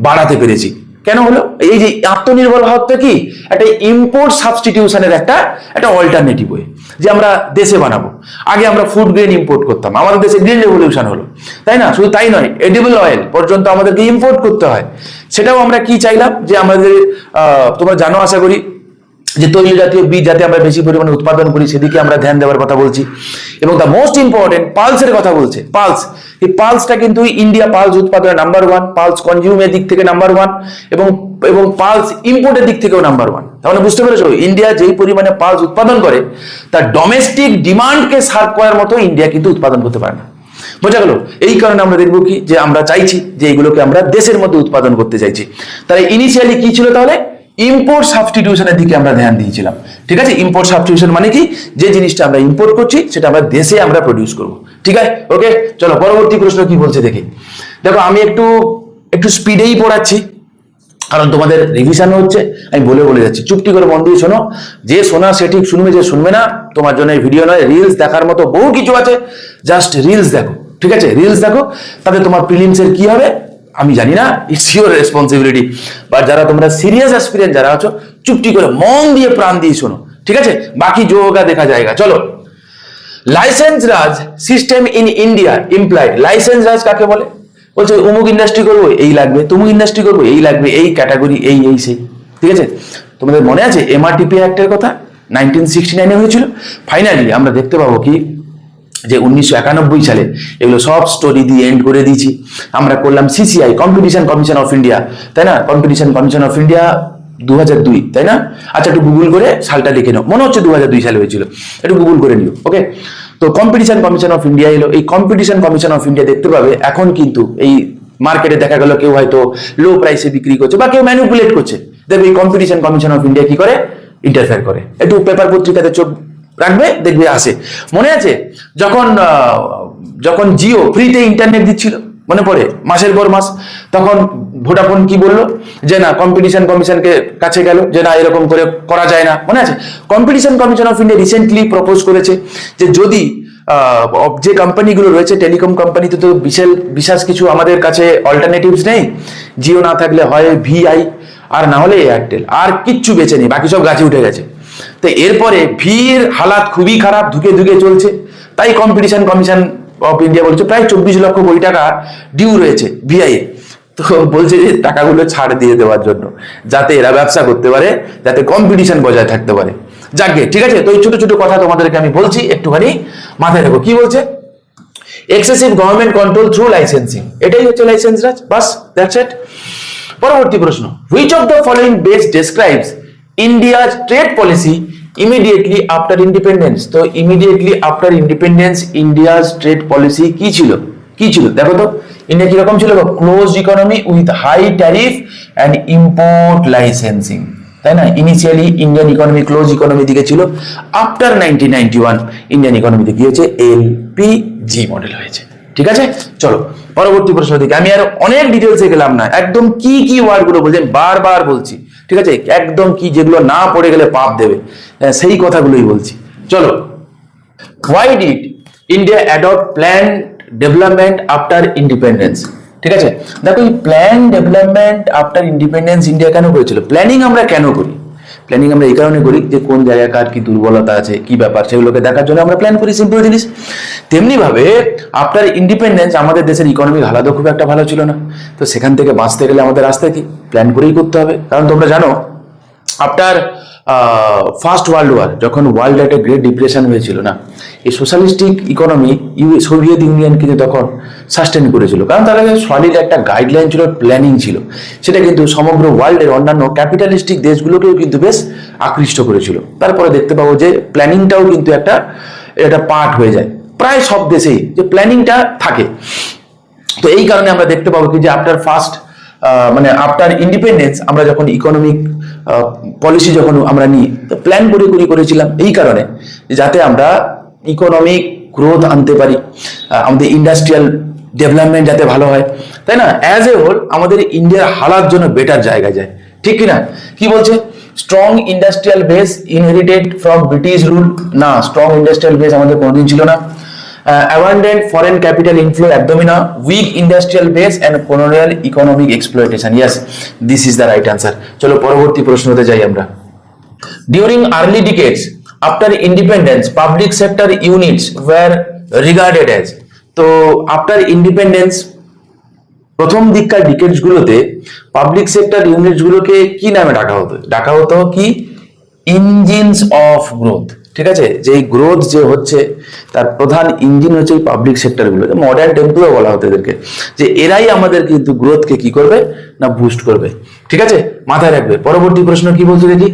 বাড়াতে পেরেছি। কেন হলো? এই যে আত্মনির্ভর ভারতটা কি একটা ইম্পোর্ট সাবস্টিটিউশনের একটা অল্টারনেটিভ ওয়ে, যে আমরা দেশে বানাবো। আগে আমরা ফুড গ্রেন ইম্পোর্ট করতাম, আমাদের দেশে গ্রিন রেভলিউশন হলো, তাই না? শুধু তাই নয়, এডিবল অয়েল পর্যন্ত আমাদেরকে ইম্পোর্ট করতে হয়। সেটাও আমরা কি চাইলাম, যে আমাদের তোমরা জানো আশা করি, যে তৈল জাতীয় বীজ যাতে আমরা বেশি পরিমাণে উৎপাদন করি সেদিকে আমরা ধ্যান দেওয়ার কথা বলছি। এবং দ্য মোস্ট ইম্পর্টেন্ট পালসের কথা বলছে। পালস, এই পালসটা কিন্তু ইন্ডিয়া পালস উৎপাদনে নাম্বার 1, পালস কনজিউমের দিক থেকে নাম্বার 1, এবং পালস ইম্পোর্টের দিক থেকেও নাম্বার 1। তাহলে বুঝতে পেরেছো, ইন্ডিয়া যেই পরিমাণে পালস উৎপাদন করে তার ডোমেস্টিক ডিমান্ডকে সার্ভ করার মতো ইন্ডিয়া কিন্তু উৎপাদন করতে পারে না। বোঝা গেল? এই কারণে আমরা দেখবো কি, যে আমরা চাইছি যে এইগুলোকে আমরা দেশের মধ্যে উৎপাদন করতে চাইছি। তাহলে ইনিশিয়ালি কি ছিল? তাহলে ইম্পোর্ট সাবস্টিটিউশনের দিকে আমরা ধ্যান দিয়েছিলাম। ঠিক আছে, ইম্পোর্ট সাবস্টিটিউশন মানে কি, যে জিনিসটা আমরা ইম্পোর্ট করছি সেটা আমরা দেশে আমরা প্রডিউস করব। ঠিক আছে, ওকে, চলো পরবর্তী প্রশ্ন কি বলছে দেখি। দেখো, আমি একটু স্পিডেই পড়াচ্ছি কারণ তোমাদের রিভিশন হচ্ছে, আমি বলে যাচ্ছি, চুপটি করে মন দিয়ে শোনো। যে শোনা সে ঠিক শুনবে, যে শুনবে না তোমার জন্য এই ভিডিও নয়। রিলস দেখার মতো বহু কিছু আছে, জাস্ট রিলস দেখো। ঠিক আছে, রিলস দেখো, তাতে তোমার প্রিলিমসের কি হবে আমি জানি না, ইটস ইউর রেসপন্সিবিলিটি। বাট যারা তোমরা সিরিয়াস অ্যাসপিরেন্ট যারা আছো, চুপটি করে মন দিয়ে প্রাণ দিয়ে শোনো। ঠিক আছে, বাকি যোগা দেখা জায়গা। চলো, license raj system in India employed. License raj কাকে বলে? বলছে অমুক ইন্ডাস্ট্রি করবো এই লাগবে, তুমুক ইন্ডাস্ট্রি করবো এই লাগবে, এই ক্যাটাগরি এই সেই। ঠিক আছে, তোমাদের মনে আছে এমআরটিপি অ্যাক্টের কথা 1969 হয়েছিল। ফাইনালি আমরা দেখতে পাবো কি, যে 1991 সালে এগুলো সব স্টোরি দিয়ে এন্ড করে দিয়েছি। আমরা করলাম CCI, competition commission of India, তাই না? কম্পিটিশন কমিশন অফ ইন্ডিয়া 2002, তাই না? আচ্ছা, একটু গুগল করে সালটা লিখে নাও, মনে হচ্ছে 2002 সালে হয়েছিল, একটু গুগল করে নিও। ওকে, তো কম্পিটিশন কমিশন অফ ইন্ডিয়া এলো। এই কম্পিটিশন কমিশন অফ ইন্ডিয়া দেখতে পাবে এখন কিন্তু এই মার্কেটে দেখা গেল কেউ হয়তো লো প্রাইসে বিক্রি করছে বা কেউ ম্যানিপুলেট করছে, দেখবে এই কম্পিটিশন কমিশন অফ ইন্ডিয়া কি করে, ইন্টারফেয়ার করে। একটু পেপার পত্রিকাতে চোখ রাখবে, দেখবে আসে। মনে আছে যখন জিও ফ্রিতে ইন্টারনেট দিচ্ছিল, মনে পড়ে, মাসের পর মাস, তখন ভোডাফোন কি বললো, যে না কম্পিটিশন কমিশনকে কাছে গেল, যে না এরকম করে করা যায় না। মনে আছে, competition commission of India recently propose করেছে যে যদি যে কোম্পানিগুলো রয়েছে টেলিকম কোম্পানিতে, তো বিশেষ কিছু আমাদের কাছে অল্টারনেটিভস নেই, জিও না থাকলে হয় ভিআই আর না হলে এয়ারটেল, আর কিচ্ছু বেঁচে নেই, বাকি সব গাছে উঠে গেছে। তো এরপরে ভির হালাত খুবই খারাপ, ধুকে চলছে। তাই কম্পিটিশন কমিশন অফ ইন্ডিয়া বলছে প্রায় 24 লক্ষ কোটি টাকা ডিউ রয়েছে ভিআই। তো বলছে যে টাকাগুলো ছাড় দিয়ে দেওয়ার জন্য, যাতে এরা ব্যবসা করতে পারে, যাতে কম্পিটিশন বজায় থাকতে পারে। যাকে ঠিক আছে, তো এই ছোট ছোট কথা তোমাদেরকে আমি বলছি, একটুখানি মাথায় রাখো। কি বলছে? Excessive government control through licensing, এটাই হচ্ছে লাইসেন্স রাজ, বাস, দ্যাটস ইট। পরবর্তী প্রশ্ন, which of the following best describes India's trade policy immediately after independence, তো immediately after independence India's trade policy কি ছিল? কি ছিল দেখো তো, ইন্ডিয়া কিরকম ছিল? Close economy with high tariff and import licensing, তাই না? Initially Indian economy close economy দিকে ছিল। আফটার 1991 ইন্ডিয়ান ইকোনমিতে কি হয়েছে? এলপিজি মডেল হয়েছে। ঠিক আছে, চলো পরবর্তী প্রশ্ন দিকে। আমি আর অনেক ডিটেলসে গেলাম না, একদম কি কি ওয়ার্ড গুলো বলছেন বারবার বলছি, ঠিক আছে? একদম কি যেগুলো না পড়ে গেলে পাপ দেবে, সেই কথাগুলোই বলছি। চলো, why did India adopt plan development after independence? ঠিক আছে, দেখো এই plan development after independence India কেন করেছিল? প্ল্যানিং আমরা কেন করি? প্ল্যানিং আমরা এই কারণে করি যে কোন জায়গায় কার কি দুর্বলতা আছে, কি ব্যাপার, সেগুলোকে দেখার জন্য আমরা প্ল্যান করি, সিম্পল জিনিস। তেমনি ভাবে আফটার ইন্ডিপেন্ডেন্স আমাদের দেশের ইকোনমিক হালাতও খুব একটা ভালো ছিল না, তো সেখান থেকে বাঁচতে গেলে আমাদের রাস্তা কি? প্ল্যান করেই করতে হবে। কারণ তোমরা জানো আফটার ফার্স্ট ওয়ার্ল্ড ওয়ার, যখন ওয়ার্ল্ড একটা গ্রেট ডিপ্রেশন হয়েছিল না, এই সোশ্যালিস্টিক ইকোনমি সোভিয়েত ইউনিয়ন কিন্তু তখন সাস্টেন করেছিল, কারণ তার কাছে সলিড একটা গাইডলাইন ছিল, প্ল্যানিং ছিল। সেটা কিন্তু সমগ্র ওয়ার্ল্ডের অন্যান্য ক্যাপিটালিস্টিক দেশগুলোকেও কিন্তু বেশ আকৃষ্ট করেছিল। তারপরে দেখতে পাবো যে প্ল্যানিংটাও কিন্তু একটা পার্ট হয়ে যায় প্রায় সব দেশেই, যে প্ল্যানিংটা থাকে। তো এই কারণে আমরা দেখতে পাবো কি যে মানে আফটার ইন্ডিপেন্ডেন্স আমরা যখন ইকোনমিক পলিসি যখন আমরা নিই, তো প্ল্যান করেছিলাম এই কারণে যাতে আমরা ইকোনমিক গ্রোথ আনতে পারি, আমাদের ইন্ডাস্ট্রিয়াল ডেভেলপমেন্ট যাতে ভালো হয়, তাই না? অ্যাজ এ হোল আমাদের ইন্ডিয়ার হালার জন্য বেটার জায়গায় যায়, ঠিক কিনা? কি বলছে? Strong industrial base inherited from British rule, না স্ট্রং ইন্ডাস্ট্রিয়াল বেস আমাদের কোনোদিন ছিল না। abundant foreign capital inflow একদমই না, weak industrial base and colonial economic exploitation, yes this is the right answer। চলো পরবর্তী প্রশ্নতে যাই আমরা। during early decades after independence public sector units were regarded as, তো আফটার ইন্ডিপেন্ডেন্স প্রথম দিককার ডিকেডস গুলোতে পাবলিক সেক্টর ইউনিটস গুলোকে কি নামে ডাকা হতো কি? Engines of growth. ঠিক আছে, যে গ্রোথ যে হচ্ছে তার প্রধান ইঞ্জিন হচ্ছে এই পাবলিক সেক্টর গুলো, মডার্ন টেম্পোও বলা হতো এদেরকে, যে এরাই আমাদের কিন্তু গ্রোথকে কি করবে না বুস্ট করবে। ঠিক আছে, মাথায় রাখবে। পরবর্তী প্রশ্ন কি বলছে দেখি।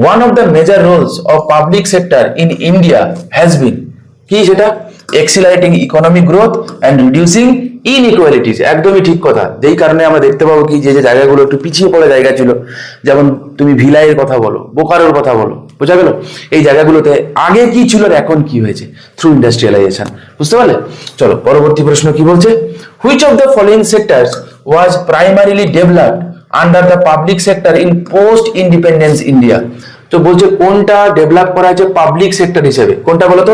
One of the major roles of public sector in India has been, কি সেটা? Accelerating economic growth and reducing inequalities. একদমই ঠিক কথা। যেই কারণে আমরা দেখতে পাবো কি যে জায়গাগুলো একটু পিছিয়ে পড়া জায়গা ছিল, যেমন তুমি ভিলাইয়ের কথা বলো, বোকারোর কথা বলো, বোঝা গেল? এই জায়গাগুলোতে আগে কি ছিল আর এখন কি হয়েছে থ্রু ইন্ডাস্ট্রিয়ালাইজেশন, বুঝতে পারলে? চলো পরবর্তী প্রশ্ন কি বলছে। Which of the following sectors was primarily developed under the public sector in post independence India? তো বলছে কোনটা ডেভেলপ করা হয়েছে পাবলিক সেক্টর হিসেবে, কোনটা বলো তো?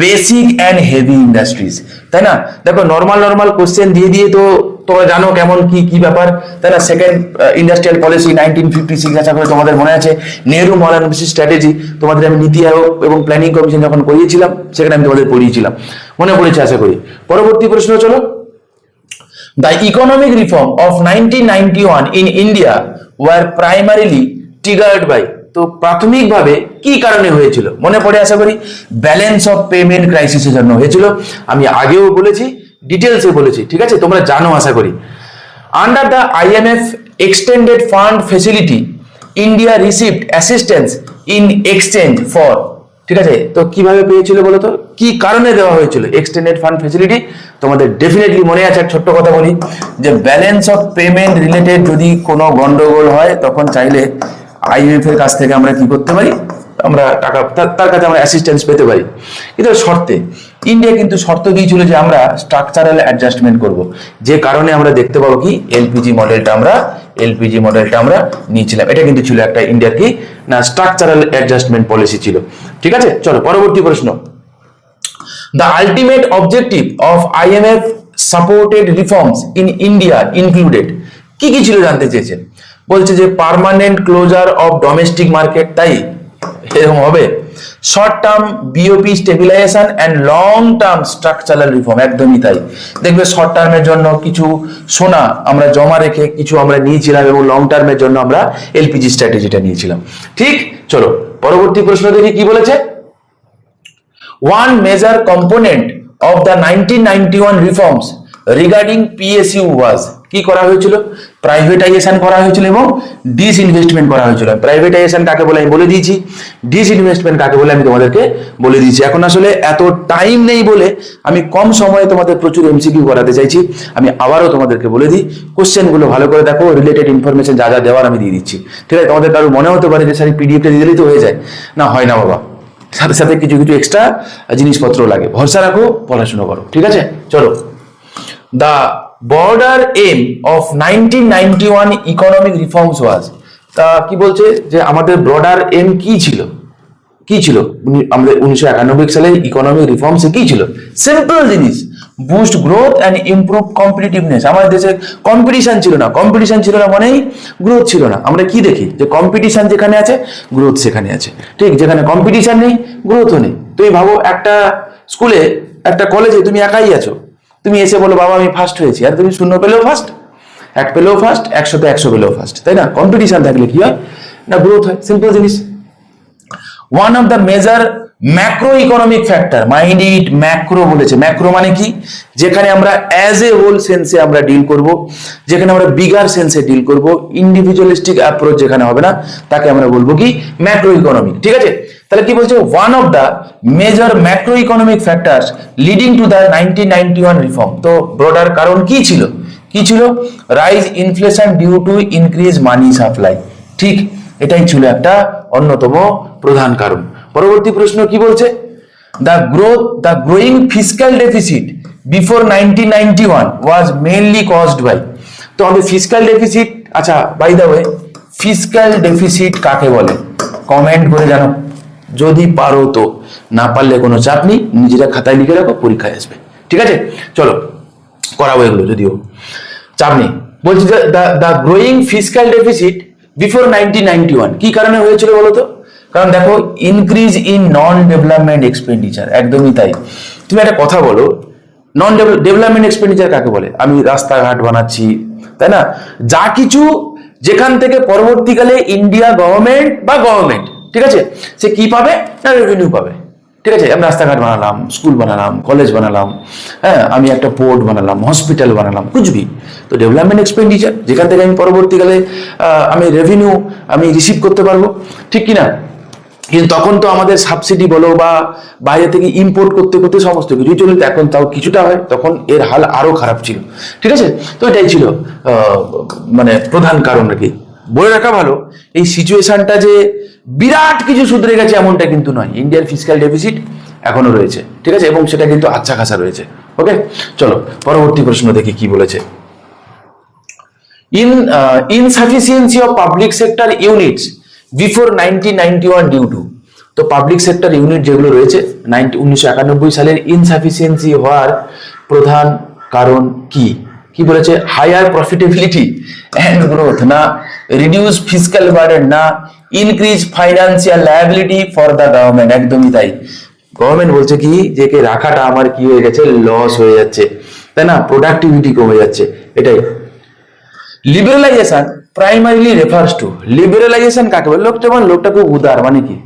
বেসিক অ্যান্ড হেভি ইন্ডাস্ট্রিজ, তাই না? দেখো নর্মাল কোশ্চেন দিয়ে তো তোমরা জানো কেমন কি ব্যাপার, তাই না? সেকেন্ড ইন্ডাস্ট্রিয়াল পলিসি 1956, আশা করি তোমাদের মনে আছে। নেহরু মডার্নাইজেশন স্ট্র্যাটেজি তোমাদের আমি নীতি আয়োগ এবং প্ল্যানিং কমিশন যখন করিয়েছিলাম সেখানে আমি তোমাদের পড়িয়েছিলাম, মনে পড়েছে আশা করি। পরবর্তী প্রশ্ন চলো। The economic reform of 1991 in India were primarily triggered by, তো প্রাথমিকভাবে কি কারণে হয়েছিল মনে পড়ে আশা করি? ব্যালেন্স অফ পেমেন্ট ক্রাইসিসের জন্য হয়েছিল। আমি আগেও বলেছি, ডিটেলসে বলেছি, ঠিক আছে, তোমরা জানো আশা করি। Under the IMF extended fund facility India received assistance in exchange for, ঠিক আছে, তো কিভাবে পেয়েছিল বলো তো? কি কারণে দেওয়া হয়েছিল এক্সটেন্ডেড ফান্ড ফেসিলিটি? তোমাদের ডেফিনেটলি মনে আছে, এক ছোট্ট কথা বলি, যে ব্যালেন্স অফ পেমেন্ট রিলেটেড যদি কোনো গন্ডগোল হয় তখন চাইলে IMF এর কাছ থেকে আমরা কি করতে পারি? আমরা টাকা তার কাছে আমরা অ্যাসিস্ট্যান্স পেতে পারি, কিন্তু শর্তে। ইন্ডিয়া কিন্তু শর্ত দিয়েছিল যে আমরা স্ট্রাকচারাল অ্যাডজাস্টমেন্ট করব, যে কারণে আমরা দেখতে পাবো কি এলপিজি মডেলটা আমরা নিয়েছিলাম। এটা কিন্তু ছিল একটা ইন্ডিয়ার কি না স্ট্রাকচারাল অ্যাডজাস্টমেন্ট পলিসি ছিল। ঠিক আছে, চলো পরবর্তী প্রশ্ন। The ultimate objective of IMF supported reforms in India included, কি ছিল জানতে চেয়েছেন? বলছে যে permanent closure of domestic market, তাই এরকম হবে। Short term BOP stabilization and long term structural reform, একদমই তাই। দেখবে শর্ট টার্মের জন্য কিছু সোনা আমরা জমা রেখে কিছু আমরা নিয়েছিলাম, এবং লং টার্মের জন্য আমরা এলপিজি স্ট্র্যাটেজিটা নিয়েছিলাম। ঠিক, চলো পরবর্তী প্রশ্ন দেখি কি বলেছে। One major component of the 1991 reforms regarding PSU ওয়াজ, কি করা হয়েছিল? প্রাইভেটাইজেশন করা হয়েছিল এবং ডিসইনভেস্টমেন্ট করা হয়েছিল। প্রাইভেটাইজেশন কাকে বলে আমি বলে দিয়েছি, ডিসইনভেস্টমেন্ট কাকে বলে আমি তোমাদেরকে বলে দিয়েছি। এখন আসলে এত টাইম নেই বলে আমি কম সময়ে তোমাদের প্রচুর এমসিকিউ করাতে চাইছি। আমি আবারও তোমাদেরকে বলে দিই, কোশ্চেনগুলো ভালো করে দেখো, রিলেটেড ইনফরমেশন যা যা দেওয়ার আমি দিয়ে দিচ্ছি, ঠিক আছে? তোমাদের কারো মনে হতে পারে যে স্যার পিডিএফটা দিয়ে দিলেই তো হয়ে যায়, না হয় না বাবা, সাথে সাথে কিছু কিছু এক্সট্রা জিনিসপত্র লাগে। ভরসা রাখো, পড়াশোনা করো, ঠিক আছে? চলো, the broader aim of 1991 economic reforms was, তা কি বলছে যে আমাদের ব্রডার এম কি ছিল? কি ছিল আমাদের 1991 সালে ইকোনমিক রিফর্মসে? কি ছিল? সিম্পল জিনিস, boost growth and improve competitiveness. আমাদের দেশে কম্পিটিশন ছিল না, কম্পিটিশন ছিল না মানেই গ্রোথ ছিল না। আমরা কি দেখি যে কম্পিটিশন যেখানে আছে গ্রোথ সেখানে আছে, ঠিক? যেখানে কম্পিটিশন নেই গ্রোথও নেই। তুমি ভাবো একটা স্কুলে, একটা কলেজে তুমি একাই আছো, তুমি এসে বলো বাবা আমি ফার্স্ট হয়েছি, আর তুমি 0 পেলেও ফার্স্ট, 1 পেলেও ফার্স্ট, 100তে 100 পেলেও ফার্স্ট, তাই না? কম্পিটিশন থাকলে কি হয় না, গ্রোথ হয়। সিম্পল জিনিস। One of the major macro economic factor, mind it, macro বলেছে। ম্যাক্রো মানে কি? যেখানে আমরা অ্যাজ এ হোল সেন্সে আমরা ডিল করব, যেখানে আমরা বিগার সেন্সে ডিল করব, ইন্ডিভিজুয়ালিস্টিক অ্যাপ্রোচ যেখানে হবে না, তাকে আমরা বলবো কি? ম্যাক্রো ইকোনমিক, ঠিক আছে? তাহলে কি বলছে? One of the major macro economic factors leading to the 1991 reform. তো ব্রডার কারণ কি ছিল? কি ছিল? Rise inflation due to increase money supply, ঠিক? এটাই ছিল একটা অন্যতম প্রধান কারণ। পরবর্তী প্রশ্ন কি বলছে? The growing fiscal deficit before 1991 was mainly caused by. তো আমাদের ফিসক্যাল ডেফিসিট, আচ্ছা by the way, fiscal deficit কাকে বলে? কমেন্ট করে জানো যদি পারো, তো না পারলে কোনো চাপ নেই, নিজেরা খাতায় লিখে রাখো, পরীক্ষায় আসবে, ঠিক আছে? চলো করাবো এগুলো, যদিও চাপ নেই। বলছি যে the growing fiscal deficit before 1991 কি কারণে হয়েছিল বলো তো? কারণ দেখো, increase in non development expenditure. একদমই তাই। তুমি একটা কথা বলো, নন ডেভেলপমেন্ট এক্সপেন্ডিচার কাকে বলে? আমি রাস্তাঘাট বানাচ্ছি, তাই না? যা কিছু যেখান থেকে পরবর্তীকালে ইন্ডিয়া গভর্নমেন্ট, ঠিক আছে, সে কি পাবে না, রেভিনিউ পাবে, ঠিক আছে? আমি রাস্তাঘাট বানালাম, স্কুল বানালাম, কলেজ বানালাম, হ্যাঁ, আমি একটা পোর্ট বানালাম, হসপিটাল বানালাম, কুছবি, তো ডেভেলপমেন্ট এক্সপেন্ডিচার, যেখান থেকে আমি পরবর্তীকালে আমি রেভিনিউ আমি রিসিভ করতে পারবো, ঠিক কিনা? কিন্তু তখন তো আমাদের সাবসিডি বলো বা বাইরে থেকে ইম্পোর্ট করতে করতে সমস্ত কিছুই চলে, এখন তাও কিছুটা হয়, তখন এর হাল আরো খারাপ ছিল, ঠিক আছে? তো এটাই ছিল মানে প্রধান কারণ আর কি। বলে রাখা ভালো, এই সিচুয়েশনটা যে বিরাট কিছু শুধরে গেছে এমনটা কিন্তু নয়। ইন্ডিয়ার ফিসক্যাল ডেফিসিট এখনো রয়েছে, ঠিক আছে, এবং সেটা কিন্তু আচ্ছা খাসা রয়েছে। ওকে, চলো পরবর্তী প্রশ্ন দেখি কি বলেছে। Insufficiency of public sector units before 1991 due to. তো পাবলিক সেক্টর ইউনিট যেগুলো রয়েছে 1991 সালের ইনসাফিসিয়েন্সি হওয়ার প্রধান কারণ কি? কি বলেছে? হায়ার প্রফিটেবিলিটি অ্যান্ড গ্রোথ, না রিডিউস ফিসক্যাল বার্ডেন, না increase financial liability for the government. একদমই তাই। গভর্নমেন্ট বলছে কি, যে কে রাখাটা আমার কি হয়ে গেছে, লস হয়ে যাচ্ছে, তাই না? প্রোডাক্টিভিটি কমে যাচ্ছে, এটাই। Liberalisation primarily refers to, liberalisation কাকে বলে? লোকটা খুব উদার, মানে কি?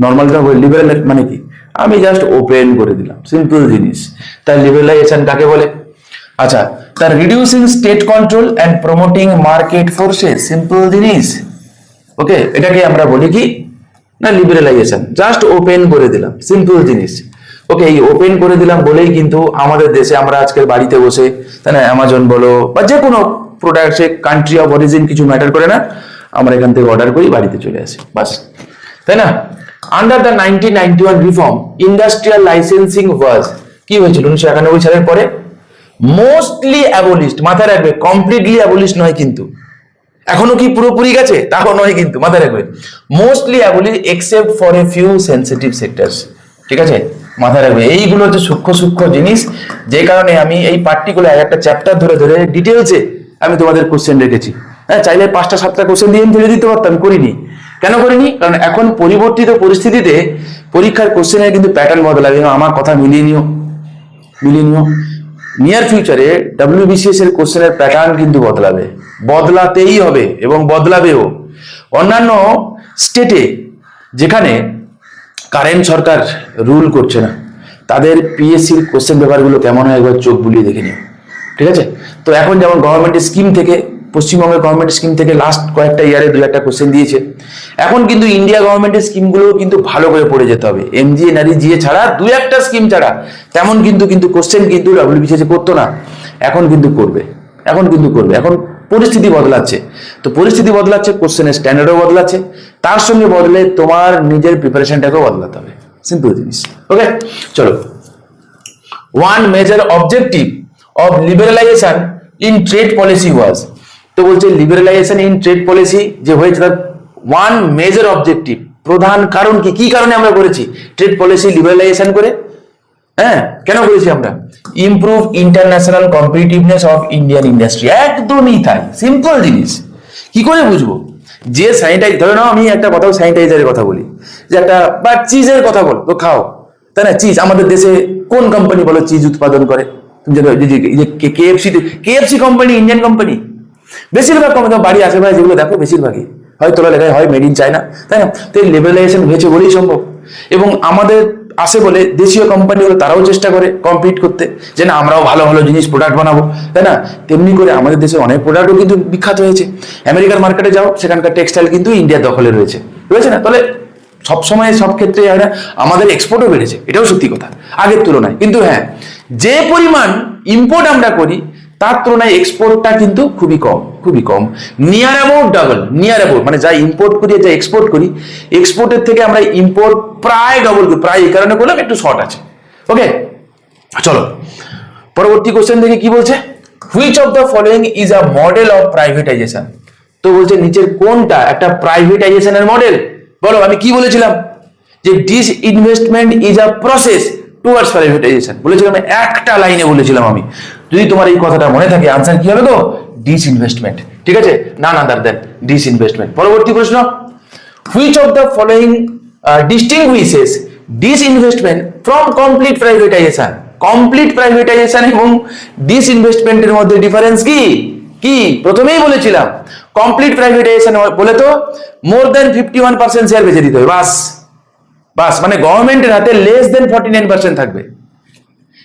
নর্মাল লিবারাল মানে কি? আমি জাস্ট ওপেন করে দিলাম, সিম্পল জিনিস। তার লিবারালাইজেশন কাকে বলে? আচ্ছা, তার reducing state control and promoting market forces, simple জিনিস। ওকে, এটাকে আমরা বলি কি না, লিবারালাইজেশন। জাস্ট ওপেন করে দিলাম, সিম্পল জিনিস। ওকে, এই ওপেন করে দিলাম বলেই কিন্তু আমাদের দেশে আমরা আজকের বাড়িতে বসে, তাই না, অ্যামাজন বলো বা যে কোনো product, say country of origin কিছু ম্যাটার করে না, আমরা এখান থেকে অর্ডার করি, বাড়িতে চলে আসি, বাস, তাই না? Under the 1991 reform industrial licensing was, কি হয়েছিল 1991 সালের পরে? Mostly abolished. মাথায় রাখবে, কমপ্লিটলি অ্যাবলিশড নয় কিন্তু, এখনো কি পুরোপুরি গেছে তাও নয় কিন্তু, মাথায় রাখবে। Mostly abolished except for a few sensitive sectors, ঠিক আছে? মাথায় রাখবে, এইগুলো হচ্ছে সূক্ষ্ম জিনিস, যে কারণে আমি এই পার্টিকুলার একটা চ্যাপ্টার ধরে ধরে ডিটেলসে আমি তোমাদের কোশ্চেন রেখেছি। হ্যাঁ, চাইলে 5টা-7টা কোশ্চেন দিয়ে ফেলে দিতে পারতাম, করিনি। কেন করিনি? কারণ এখন পরিবর্তিত পরিস্থিতিতে পরীক্ষার কোশ্চেনের কিন্তু প্যাটার্ন বদলাবে। আমার কথা মিলিয়ে নিও। নিয়ার ফিউচারে WBCS এর কোশ্চেনের প্যাটার্ন কিন্তু বদলাতেই হবে এবং বদলাবেও। অন্যান্য স্টেটে যেখানে কারেন্ট সরকার রুল করছে না, তাদের পিএসসির কোশ্চেন পেপারগুলো কেমন হয় একবার চোখ বুলিয়ে দেখে নিও, ঠিক আছে? তো এখন যেমন গভর্নমেন্টের স্কিম থেকে, পশ্চিমবঙ্গের গভর্নমেন্টের স্কিম থেকে লাস্ট কয়েকটা ইয়ারে 2-1টা কোশ্চেন দিয়েছে। এখন কিন্তু ইন্ডিয়া গভর্নমেন্টের স্কিমগুলো কিন্তু ভালো করে পড়ে যেতে হবে। এমজিএ NRE-GA ছাড়া 2-1টা স্কিম ছাড়া তেমন কিন্তু কোশ্চেন কিন্তু WBCS করতো না, এখন কিন্তু করবে, এখন পরিস্থিতি বদলাচ্ছে। তো পরিস্থিতি বদলাচ্ছে, কোশ্চেনের স্ট্যান্ডার্ডও বদলাচ্ছে, তার সঙ্গে বদলে তোমার নিজের প্রিপারেশনটাকেও বদলাতে হবে। সিম্পল জিনিস। ওকে, চলো। One major objective of liberalisation in trade policy was, তো বলছে লিবারালাইজেশন ইন ট্রেড পলিসি যে হয়েছে তার ওয়ান মেজর অবজেক্টিভ, প্রধান কারণ কি, কি কারণে আমরা করেছি ট্রেড পলিসি লিবারালাইজেশন করে? হ্যাঁ, কেন করেছি আমরা? Improve international competitiveness of Indian industry. একদমই তাই, সিম্পল জিনিস। কি করে বুঝবো? যে স্যানিটাইজ, ধরে নাও আমি একটা কথা স্যানিটাইজারের কথা বলি, যে একটা বা চিজের কথা বল, তো খাও, তাই না? চিজ আমাদের দেশে কোন কোম্পানি বলো চিজ উৎপাদন করে? তুমি KFC কোম্পানি ইন্ডিয়ান কোম্পানি, বেশিরভাগ কোম্পানি বাড়ি আশেপাশে যেগুলো দেখো বেশিরভাগই হয় তোলা লেখায় হয় মেড ইন চায়না, তাই না? তো এই লিবারালাইজেশন হয়েছে বলেই সম্ভব। এবং আমাদের আসে বলে দেশীয় কোম্পানিগুলো তারাও চেষ্টা করে কম্পিট করতে, যে না আমরাও ভালো ভালো জিনিস প্রোডাক্ট বানাবো, তাই না? তেমনি করে আমাদের দেশের অনেক প্রোডাক্টও কিন্তু বিখ্যাত হয়েছে। আমেরিকার মার্কেটে যাও, সেখানকার টেক্সটাইল কিন্তু ইন্ডিয়ার দখলে রয়েছে না? তাহলে সবসময় সব ক্ষেত্রে আমাদের এক্সপোর্টও বেড়েছে, এটাও সত্যি কথা আগের তুলনায়। কিন্তু হ্যাঁ, যে পরিমাণ ইম্পোর্ট আমরা করি তার তুলনায় এক্সপোর্টটা কিন্তু খুবই কম, নিয়ার অ্যাবাউট ডাবল, মানে যা ইম্পোর্ট করি যা এক্সপোর্ট করি, এক্সপোর্টের থেকে আমরা ইম্পোর্ট প্রায় ডবল করি। প্রায় এই কারণে বললাম একটু শর্ট আছে। ওকে, চলো পরবর্তী কোশ্চেন দেখে কি বলছে। Which of the following is a model of privatisation, তো বলছে নিচের কোনটা একটা প্রাইভেটাইজেশনের মডেল? বলো, আমি কি বলেছিলাম? যে disinvestment is a process towards privatisation বলেছিলাম, একটা লাইনে বলেছিলাম আমি। যদি তোমার এই কথাটা মনে থাকে, আনসার কি হবে? তো ডিসইনভেস্টমেন্ট, ঠিক আছে, নান আদার দেন ডিসইনভেস্টমেন্ট। পরবর্তী প্রশ্ন, which of the following ডিস্টিংগুইশেস disinvestment from complete privatisation? Complete privatisation এবং ডিসইনভেস্টমেন্টের মধ্যে ডিফারেন্স কি? প্রথমেই বলেছিলাম কমপ্লিট প্রাইভেটাইজেশন বলে তো মোর দেন 51% শেয়ার বেচে দিতে হবে, বাস, মানে গভর্নমেন্টের হাতে লেস দেন 49% থাকবে।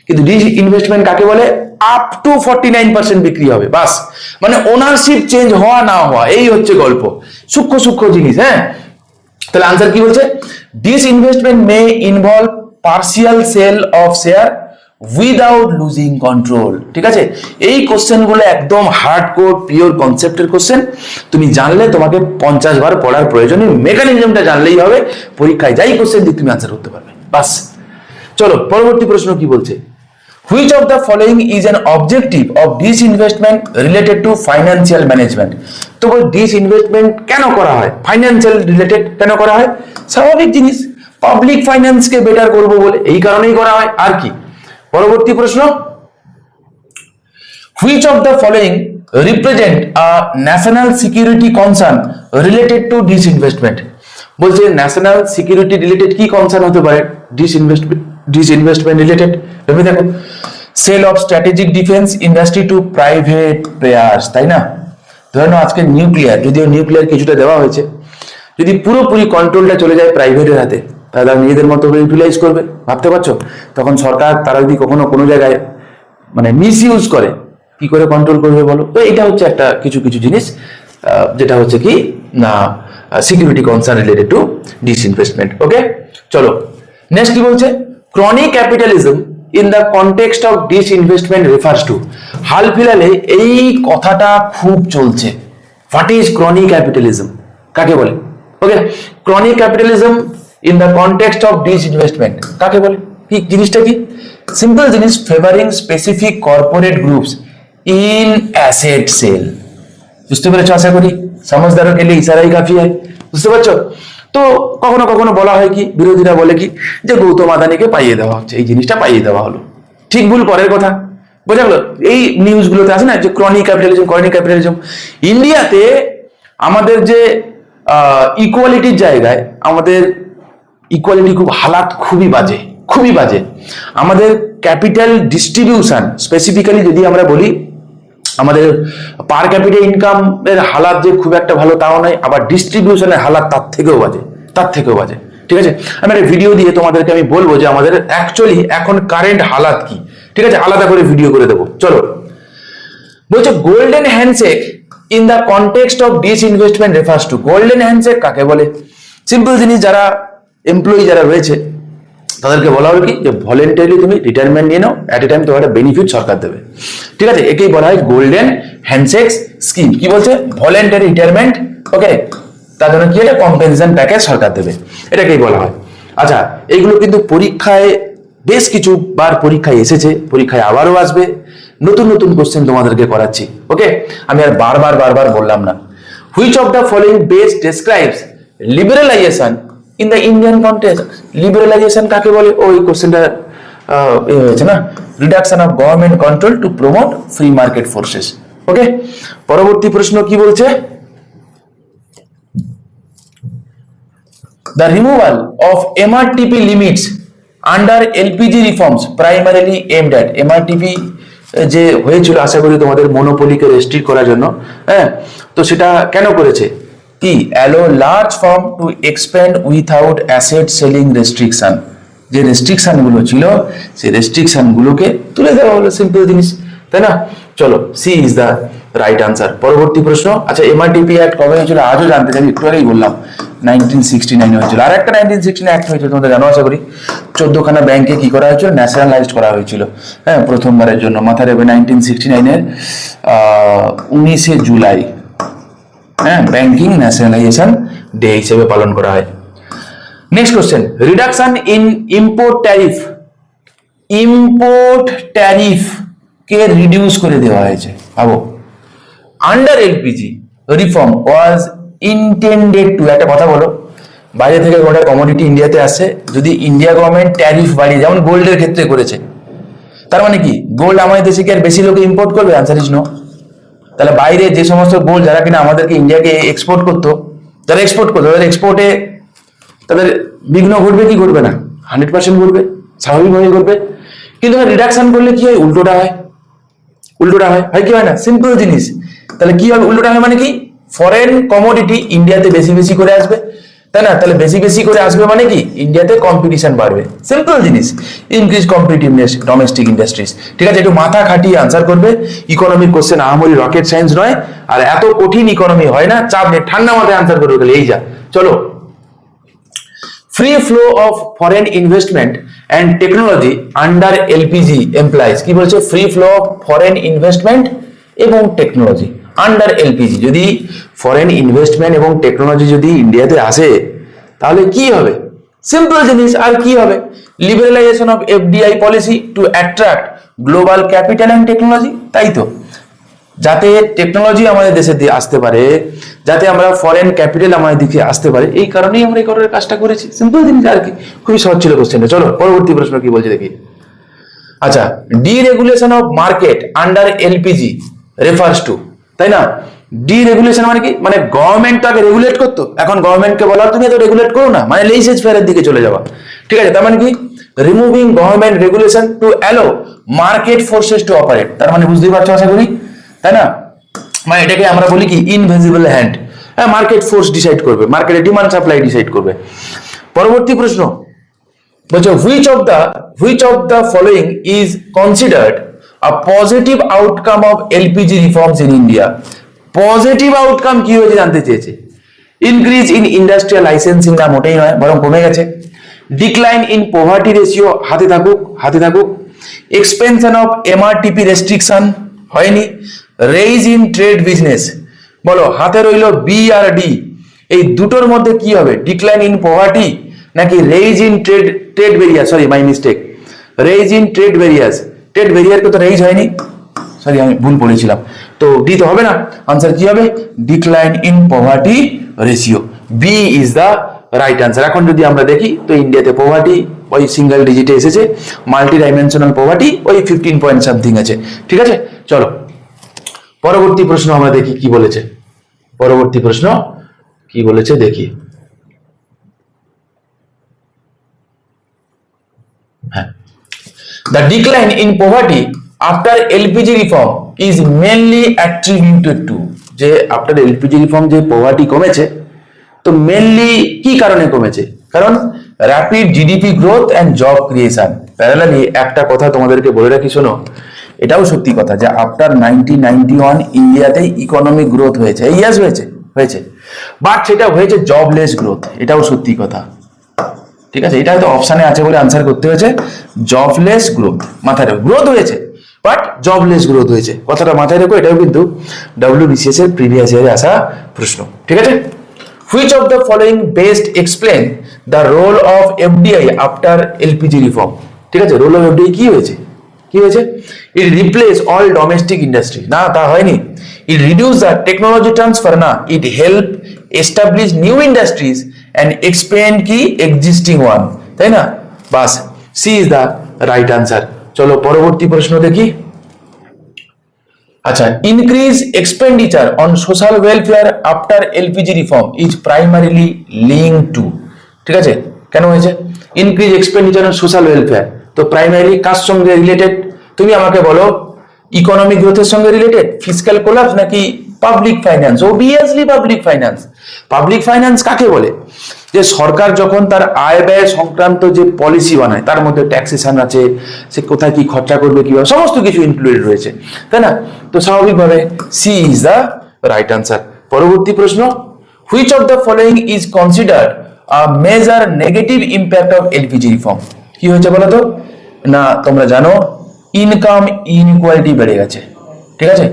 কিন্তু ডিসইনভেস্টমেন্ট কাকে বলে? আপ টু 49% বিক্রি হবে, বাস, মানে ওনারশিপ চেঞ্জ হওয়া না হওয়া, এই হচ্ছে গল্প। সূক্ষ্ম জিনিস। হ্যাঁ, তাহলে আনসার কি বলছে? Disinvestment may involve partial sale of share without losing control. ঠিক আছে, এই কোশ্চেন গুলো একদম হার্ডকোর পিওর কনসেপ্টের কোশ্চেন। তুমি জানলে তোমাকে 50 বার পড়ার প্রয়োজন নেই, মেকানিজমটা জানলেই হবে। পরীক্ষায় যাই কোশ্চেন দিক তুমি আনসার করতে পারবে, বাস। চলো পরবর্তী প্রশ্ন কি বলছে। Which of the following is an objective of disinvestment related to financial management? তো বল ডিসইনভেস্টমেন্ট কেন করা হয়, ফাইন্যান্সিয়াল রিলেটেড কেন করা হয়? স্বাভাবিক জিনিস, পাবলিক ফাইন্যান্সকে বেটার করবো বলে, এই কারণেই করা হয়, আর কি। পরবর্তী প্রশ্ন, which of the following represent a national security concern related to disinvestment? বলছে ন্যাশনাল সিকিউরিটি রিলেটেড কি কনসার্ন হতে পারে ডিসইনভেস্টমেন্ট রিলেটেড? ভেবে দেখো, sale of strategic defence industry to private players, তাই না? ধরে নাও আজকে নিউক্লিয়ার, যদিও নিউক্লিয়ার কিছুটা দেওয়া হয়েছে, যদি পুরোপুরি কন্ট্রোলটা চলে যায় প্রাইভেটের হাতে, তাহলে নিজেদের মতো করে ইউটিলাইজ করবে, ভাবতে পারছো? তখন সরকার তারা যদি কখনো কোনো জায়গায় মানে মিস ইউজ করে, কি করে কন্ট্রোল করবে বলো? তো এটা হচ্ছে একটা কিছু জিনিস যেটা হচ্ছে কি না security concern related to disinvestment. Okay, চলো নেক্সট কি বলছে। Chronic capitalism in the context of disinvestment refers to? হাল ফিলহালে এই কথাটা খুব চলছে। হোয়াট ইজ ক্রনিক ক্যাপিটালিজম, কাকে বলে? Okay, chronic capitalism in the context of disinvestment কাকে বলে? কি জিনিসটা কি? সিম্পল জিনিস, favouring specific corporate groups in asset sale. বুঝতে পেরেছো? আশা করি সমঝদারোं के लिए ইশারাই কাফি হয়। বুঝতে পারছো? তো কখনো কখনো বলা হয় কি, বিরোধীরা বলে কি, যে গৌতম আদানিকে পাইয়ে দেওয়া হচ্ছে, এই জিনিসটা পাইয়ে দেওয়া হলো। ঠিক ভুল পরের কথা, বোঝা গেল? এই নিউজগুলোতে আছে না যে ক্রনিক ক্যাপিটালিজম। ইন্ডিয়াতে আমাদের যে ইকুয়ালিটির জায়গায়, আমাদের ইকুয়ালিটি হালাত খুবই বাজে। আমাদের ক্যাপিটাল ডিস্ট্রিবিউশন, স্পেসিফিক্যালি যদি আমরা বলি, আমাদের পার ক্যাপিটাল ইনকাম এর হালাত যে খুব একটা ভালো তাও নয়, আবার ডিস্ট্রিবিউশনের হালাত তার থেকেও বাজে। ঠিক আছে, আমি একটা ভিডিও দিয়ে তোমাদেরকে আমি বলবো যে আমাদের অ্যাকচুয়ালি এখন কারেন্ট হালাত কি। ঠিক আছে, আলাদা করে ভিডিও করে দেবো। চলো, বলছে golden handshake in the context of disinvestment refers two. Golden handshake কাকে বলে? সিম্পল জিনিস, যারা এমপ্লয়ি যারা রয়েছে তাদেরকে বলা হবে কি যে ভলেন্টারি তুমি রিটায়ারমেন্ট নিয়ে নাও, অ্যাট এ টাইম তোমার একটা বেনিফিট সরকার দেবে, ঠিক আছে? একেই বলা হয় গোল্ডেন হ্যান্ডশেক স্কিম। কি বলছে? ভলেন্টারি রিটায়ারমেন্ট, ওকে, তার জন্য কি একটা কম্পেনসেশন প্যাকেজ সরকার দেবে, এটাকেই বলা হয়। আচ্ছা, এইগুলো কিন্তু পরীক্ষায় বেশ কিছু বার পরীক্ষায় এসেছে, পরীক্ষায় আবারও আসবে, নতুন নতুন কোশ্চেন তোমাদেরকে করাচ্ছি, ওকে? আমি আর বারবার বললাম না। Which of the following best describes liberalisation in the Indian context? Liberalisation কাকে বলে? ওই কোশ্চেনটা হয়েছে না, reduction of government control to promote free market forces, okay? পরবর্তী প্রশ্ন কি বলছে? The removal of MRTP limits under LPG reforms primarily aimed at MRTP যে হয়েছিল আশা করি তোমাদের মনোপলিকে রেস্ট্রিক্ট করার জন্য, হ্যাঁ, তো সেটা কেন করেছে? কি allow large firm to expand without asset selling restriction. যে রেস্ট্রিকশন গুলো ছিল সেই রেস্ট্রিকশন গুলোকে তুলে দেওয়া হলো, সিম্পল জিনিস, তাই না? চলো, C is the right answer. পরবর্তী প্রশ্ন, আচ্ছা এমআরটিপি অ্যাক্ট কবে হয়েছিল আজও জানতে চাই, একটু আগেই বললাম 1969 হয়েছিল। আর একটা 1969 অ্যাক্ট হয়েছিল, তোমাদের জানো আশা করি, 14খানা ব্যাংকে কি করা হয়েছিল? ন্যাশনালাইজড করা হয়েছিল, হ্যাঁ, প্রথমবারের জন্য। মাথায় রাখবে 1969-এর 19শে জুলাই, হ্যাঁ, ব্যাংকিং ন্যাশনালাইজেশন ডে হিসেবে পালন করা হয়। Next question, reduction in import tariff K reduce করে দেওয়া হয়েছে, ভাবো। Under LPG reform was intended to, একটা কথা বলো, বাইরে থেকে কোনো কমোডিটি ইন্ডিয়াতে আসে, যদি ইন্ডিয়া গভর্নমেন্ট ট্যারিফ বাড়িয়ে, যেমন গোল্ডের ক্ষেত্রে করেছে, তার মানে কি গোল্ড আমাদের দেশে কি আর বেশি লোকে ইম্পোর্ট করবে? Answer is no. তাহলে বাইরে যে সমস্ত গোল্ড যারা কিনা আমাদেরকে ইন্ডিয়াকে এক্সপোর্ট করতো, যারা এক্সপোর্ট করতো, তাদের এক্সপোর্টে তাদের বিঘ্ন ঘটবে কি ঘটবে না? 100% ঘটবে, স্বাভাবিকভাবে ঘটবে। কিন্তু রিডাকশন করলে কি হয়? উল্টোটা হয়, হয় কি হয় না? সিম্পল জিনিস। তাহলে কি হবে? উল্টোটা হয় মানে কি, ফরেন কমোডিটি ইন্ডিয়াতে বেশি করে আসবে, তাই না? তাহলে বেশি করে আসবে মানে কি, ইন্ডিয়াতে কম্পিটিশন বাড়বে, সিম্পল জিনিস, ইনক্রিজ কম্পিটিটিভনেস ডোমেস্টিক ইন্ডাস্ট্রিজ। ঠিক আছে, একটু মাথা খাটিয়ে আনসার করবে। ইকোনমিক কোশ্চেন আহামরি রকেট সায়েন্স নয়, আর এত কঠিন ইকোনমি হয় না, চাপ নেই, ঠান্ডা মাথায় আনসার করবে, এই যা। চলো, free flow of foreign investment and technology under LPG employees. কি বলছে? Free flow of foreign investment এবং টেকনোলজি আন্ডার এলপিজি। যদি ফরেন ইনভেস্টমেন্ট এবং টেকনোলজি যদি ইন্ডিয়াতে আসে তাহলে কি হবে? সিম্পল জিনিস, আর কি হবে? Liberalisation of FDI policy two attract global capital and technology. তাই তো, যাতে টেকনোলজি আমাদের দেশে আসতে পারে, যাতে আমরা ফরেন ক্যাপিটাল আমাদের দিকে আসতে পারে, এই কারণেই আমরা এই করার কাজটা করেছি, সিম্পল জিনিস আর কি। খুবই সহজ ছিল কোশ্চেনটা। চলো পরবর্তী প্রশ্ন কি বলছে দেখি। আচ্ছা, deregulation of market under LPG refers to, তাই না? ডিরেগুলেশন মানে কি? মানে গভর্নমেন্ট তাকে রেগুলেট করতো, এখন গভর্নমেন্টকে বলা তুমি তো রেগুলেট করো না, মানে লেইসেজ ফেয়ারের দিকে চলে যাওয়া। ঠিক আছে, তার মানে কি? Removing government regulation to allow market forces to operate. তার মানে বুঝতেই পারছো আশা করি, তাই না? মানে এটাকে আমরা বলি কি, ইনভিজিবল হ্যান্ড। হ্যাঁ, মার্কেট ফোর্স ডিসাইড করবে, মার্কেটের ডিমান্ড সাপ্লাই ডিসাইড করবে। পরবর্তী প্রশ্ন বলছে, which of the following is considered a positive outcome of LPG reforms in India? Positive outcome কি হয়েছে জানতে চেয়েছে। ইনক্রিজ ইন ইন্ডাস্ট্রিয়াল লাইসেন্সিং, না মোটেই নয়, বরং কমে গেছে। ডিক্লাইন ইন পভার্টি রেশিও, হাতে থাকুক। এক্সপেনশন অফ এমআরটিপি রেস্ট্রিকশন, হয়নি। রেইজ ইন ট্রেড বিজনেস, বলো হাতে রইল বি আর ডি, এই দুটোর মধ্যে কি হবে? ডিক্লাইন ইন পভার্টি নাকি raise in trade barriers? Sorry, my mistake, raise in trade barriers. Trade ভেরিয়াসকে তো রেইজ হয়নি, সরি আমি ভুল পড়েছিলাম, তো ডি তো হবে না। আনসার কি হবে? Decline in poverty ratio, B is the right answer. এখন যদি আমরা দেখি তো ইন্ডিয়াতে পভার্টি ওই সিঙ্গেল ডিজিটে এসেছে, মাল্টি ডাইমেনশনাল পভার্টি ওই 15 পয়েন্ট সামথিং আছে। ঠিক আছে, চলো পরবর্তী প্রশ্ন আমরা দেখি কি বলেছে। পরবর্তী প্রশ্ন কি বলেছে দেখি। হ্যাঁ, the decline in poverty after LPG reform is mainly attributed to, যে after LPG reform যে poverty কমেছে, তো মেনলি কি কারণে কমেছে? কারণ rapid GDP growth and job creation. Parallelly একটা কথা তোমাদেরকে বলে রাখি, শোনো, এটাও সত্যি কথা যে আফটার 1991 ইন্ডিয়াতেই ইকোনমিক গ্রোথ হয়েছে, ইয়াস হয়েছে হয়েছে, বাট সেটা হয়েছে জবলেস গ্রোথ, এটাও সত্যি কথা। ঠিক আছে, এটা হয়তো অপশানে আছে বলে আনসার করতে হয়েছে, জবলেস গ্রোথ মাথায় রাখো, গ্রোথ হয়েছে বাট জবলেস গ্রোথ হয়েছে, কথাটা মাথায় রেখো। এটাও কিন্তু WBCS এর প্রিভিয়াস ইয়ারে আসা প্রশ্ন। ঠিক আছে, which of the following best explain the role of FDI after LPG reform. ঠিক আছে, রোল অফ FDI কি হয়েছে, কি হয়েছে? It replace all domestic industry, না তা হয়নি। It reduce the technology transfer, না, it help establish new industries and expand কি এক্সিস্টিং ওয়ান, তাই না? বাস, C is the right answer. চলো পরবর্তী প্রশ্ন দেখি। আচ্ছা, increase expenditure on social welfare after LPG reform is primarily link to. ঠিক আছে, কেন হয়েছে increase expenditure on social welfare? তো প্রাইমারিলি কার সঙ্গে রিলেটেড? তুমি আমাকে বলো, ইকোনমিক গ্রোথের সঙ্গে রিলেটেড, ফিসক্যাল কোলাপস নাকি public finance? Obviously public finance. Public finance কাকে বলে? যে সরকার যখন তার আয় ব্যয় সংক্রান্ত যে পলিসি বানায়, তার মধ্যে ট্যাক্সেশন আছে, সে কোথায় কি খরচা করবে, কিভাবে, সমস্ত কিছু ইনক্লুডেড রয়েছে, তাই না? তো স্বাভাবিকভাবে C is the right answer. পরবর্তী প্রশ্ন, which of the following is considered a major negative impact of LPG reform? কি হয়েছে বলো তো? না, তোমরা জানো ইনকাম ইনইকুয়ালিটি বেড়ে গেছে। ঠিক আছে,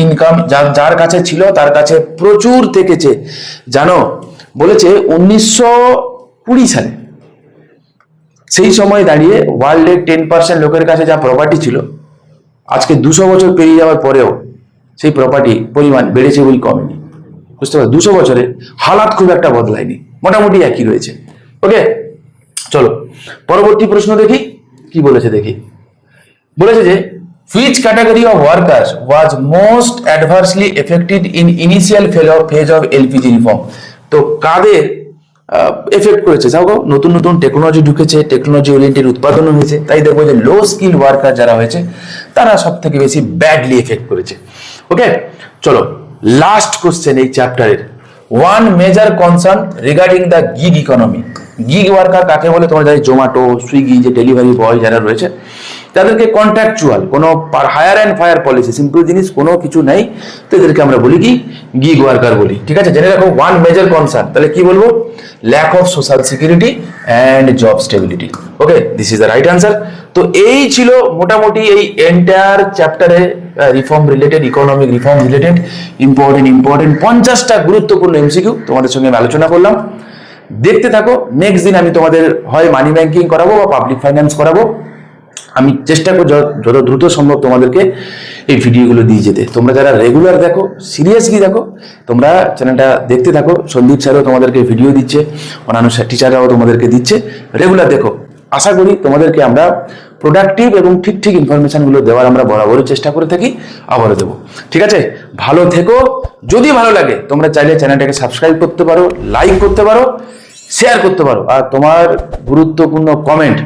ইনকাম যার কাছে ছিল তার কাছে প্রচুর থেকেছে। জানো, বলেছে 1920 সালে, সেই সময় দাঁড়িয়ে ওয়ার্ল্ডের 10% লোকের কাছে যা প্রপার্টি ছিল, আজকে 200 বছর পেরিয়ে যাওয়ার পরেও সেই প্রপার্টি পরিমাণ বেড়েছে বই কমেনি। বুঝতে পারো, 200 বছরে হালাত খুব একটা বদলায়নি, মোটামুটি একই রয়েছে। ওকে, চলো পরবর্তী প্রশ্ন দেখি কি বলেছে দেখি। বলেছে যে which category of workers was most adversely affected in initial phase of LPG reform? তো কাদের এফেক্ট করেছে? যাও, নতুন নতুন টেকনোলজি ঢুকেছে, টেকনোলজি ওরিয়েন্টেড উৎপাদন হয়েছে, তাই দেখবো যে লো স্কিল ওয়ার্কার যারা হয়েছে তারা সব থেকে বেশি ব্যাডলি এফেক্ট করেছে। ওকে, চলো লাস্ট কোশ্চেন এই চ্যাপ্টারের, one major concern regarding the gig economy. Gig worker কাকে বলে? তোমরা জানো জোম্যাটো, সুইগি, যে ডেলিভারি বয় যারা রয়েছে, তাদেরকে কন্ট্রাকচুয়াল, কোনো hire and fire policy, simple জিনিস, কোনো কিছু নেই, তো এদেরকে আমরা বলি কি গিগ ওয়ার্কার বলি। ঠিক আছে, জেনে রাখো ওয়ান মেজর কনসার্ন, তাহলে কি বলবো? Lack of social security and job stability. Okay, this is the right answer. তো এই ছিল মোটামুটি এই এন্টায়ার চ্যাপ্টারে reform related, economic reform related important 50টা গুরুত্বপূর্ণ MCQ তোমাদের সঙ্গে আমি আলোচনা করলাম। দেখতে থাকো, নেক্সট দিন আমি তোমাদের হয় মানি ব্যাংকিং করাবো বা পাবলিক ফাইন্যান্স করাবো। আমি চেষ্টা করব যত দ্রুত সম্ভব তোমাদেরকে এই ভিডিওগুলো দিয়ে যেতে। তোমরা যারা রেগুলার দেখো, সিরিয়াসলি দেখো, তোমরা চ্যানেলটা দেখতে থাকো। সন্দীপ স্যারও তোমাদেরকে ভিডিও দিচ্ছে, অন্যান্য টিচাররাও তোমাদেরকে দিচ্ছে, রেগুলার দেখো। আশা করি তোমাদেরকে আমরা প্রোডাক্টিভ এবং ঠিক ইনফরমেশনগুলো দেওয়ার আমরা বরাবরই চেষ্টা করে থাকি, আবারও দেবো। ঠিক আছে, ভালো থেকো। যদি ভালো লাগে তোমরা চাইলে চ্যানেলটাকে সাবস্ক্রাইব করতে পারো, লাইক করতে পারো, শেয়ার করতে পারো, আর তোমার গুরুত্বপূর্ণ কমেন্ট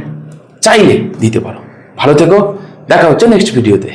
চাইলে দিতে পারো। ভালো থেকো, দেখা হচ্ছে নেক্সট ভিডিওতে।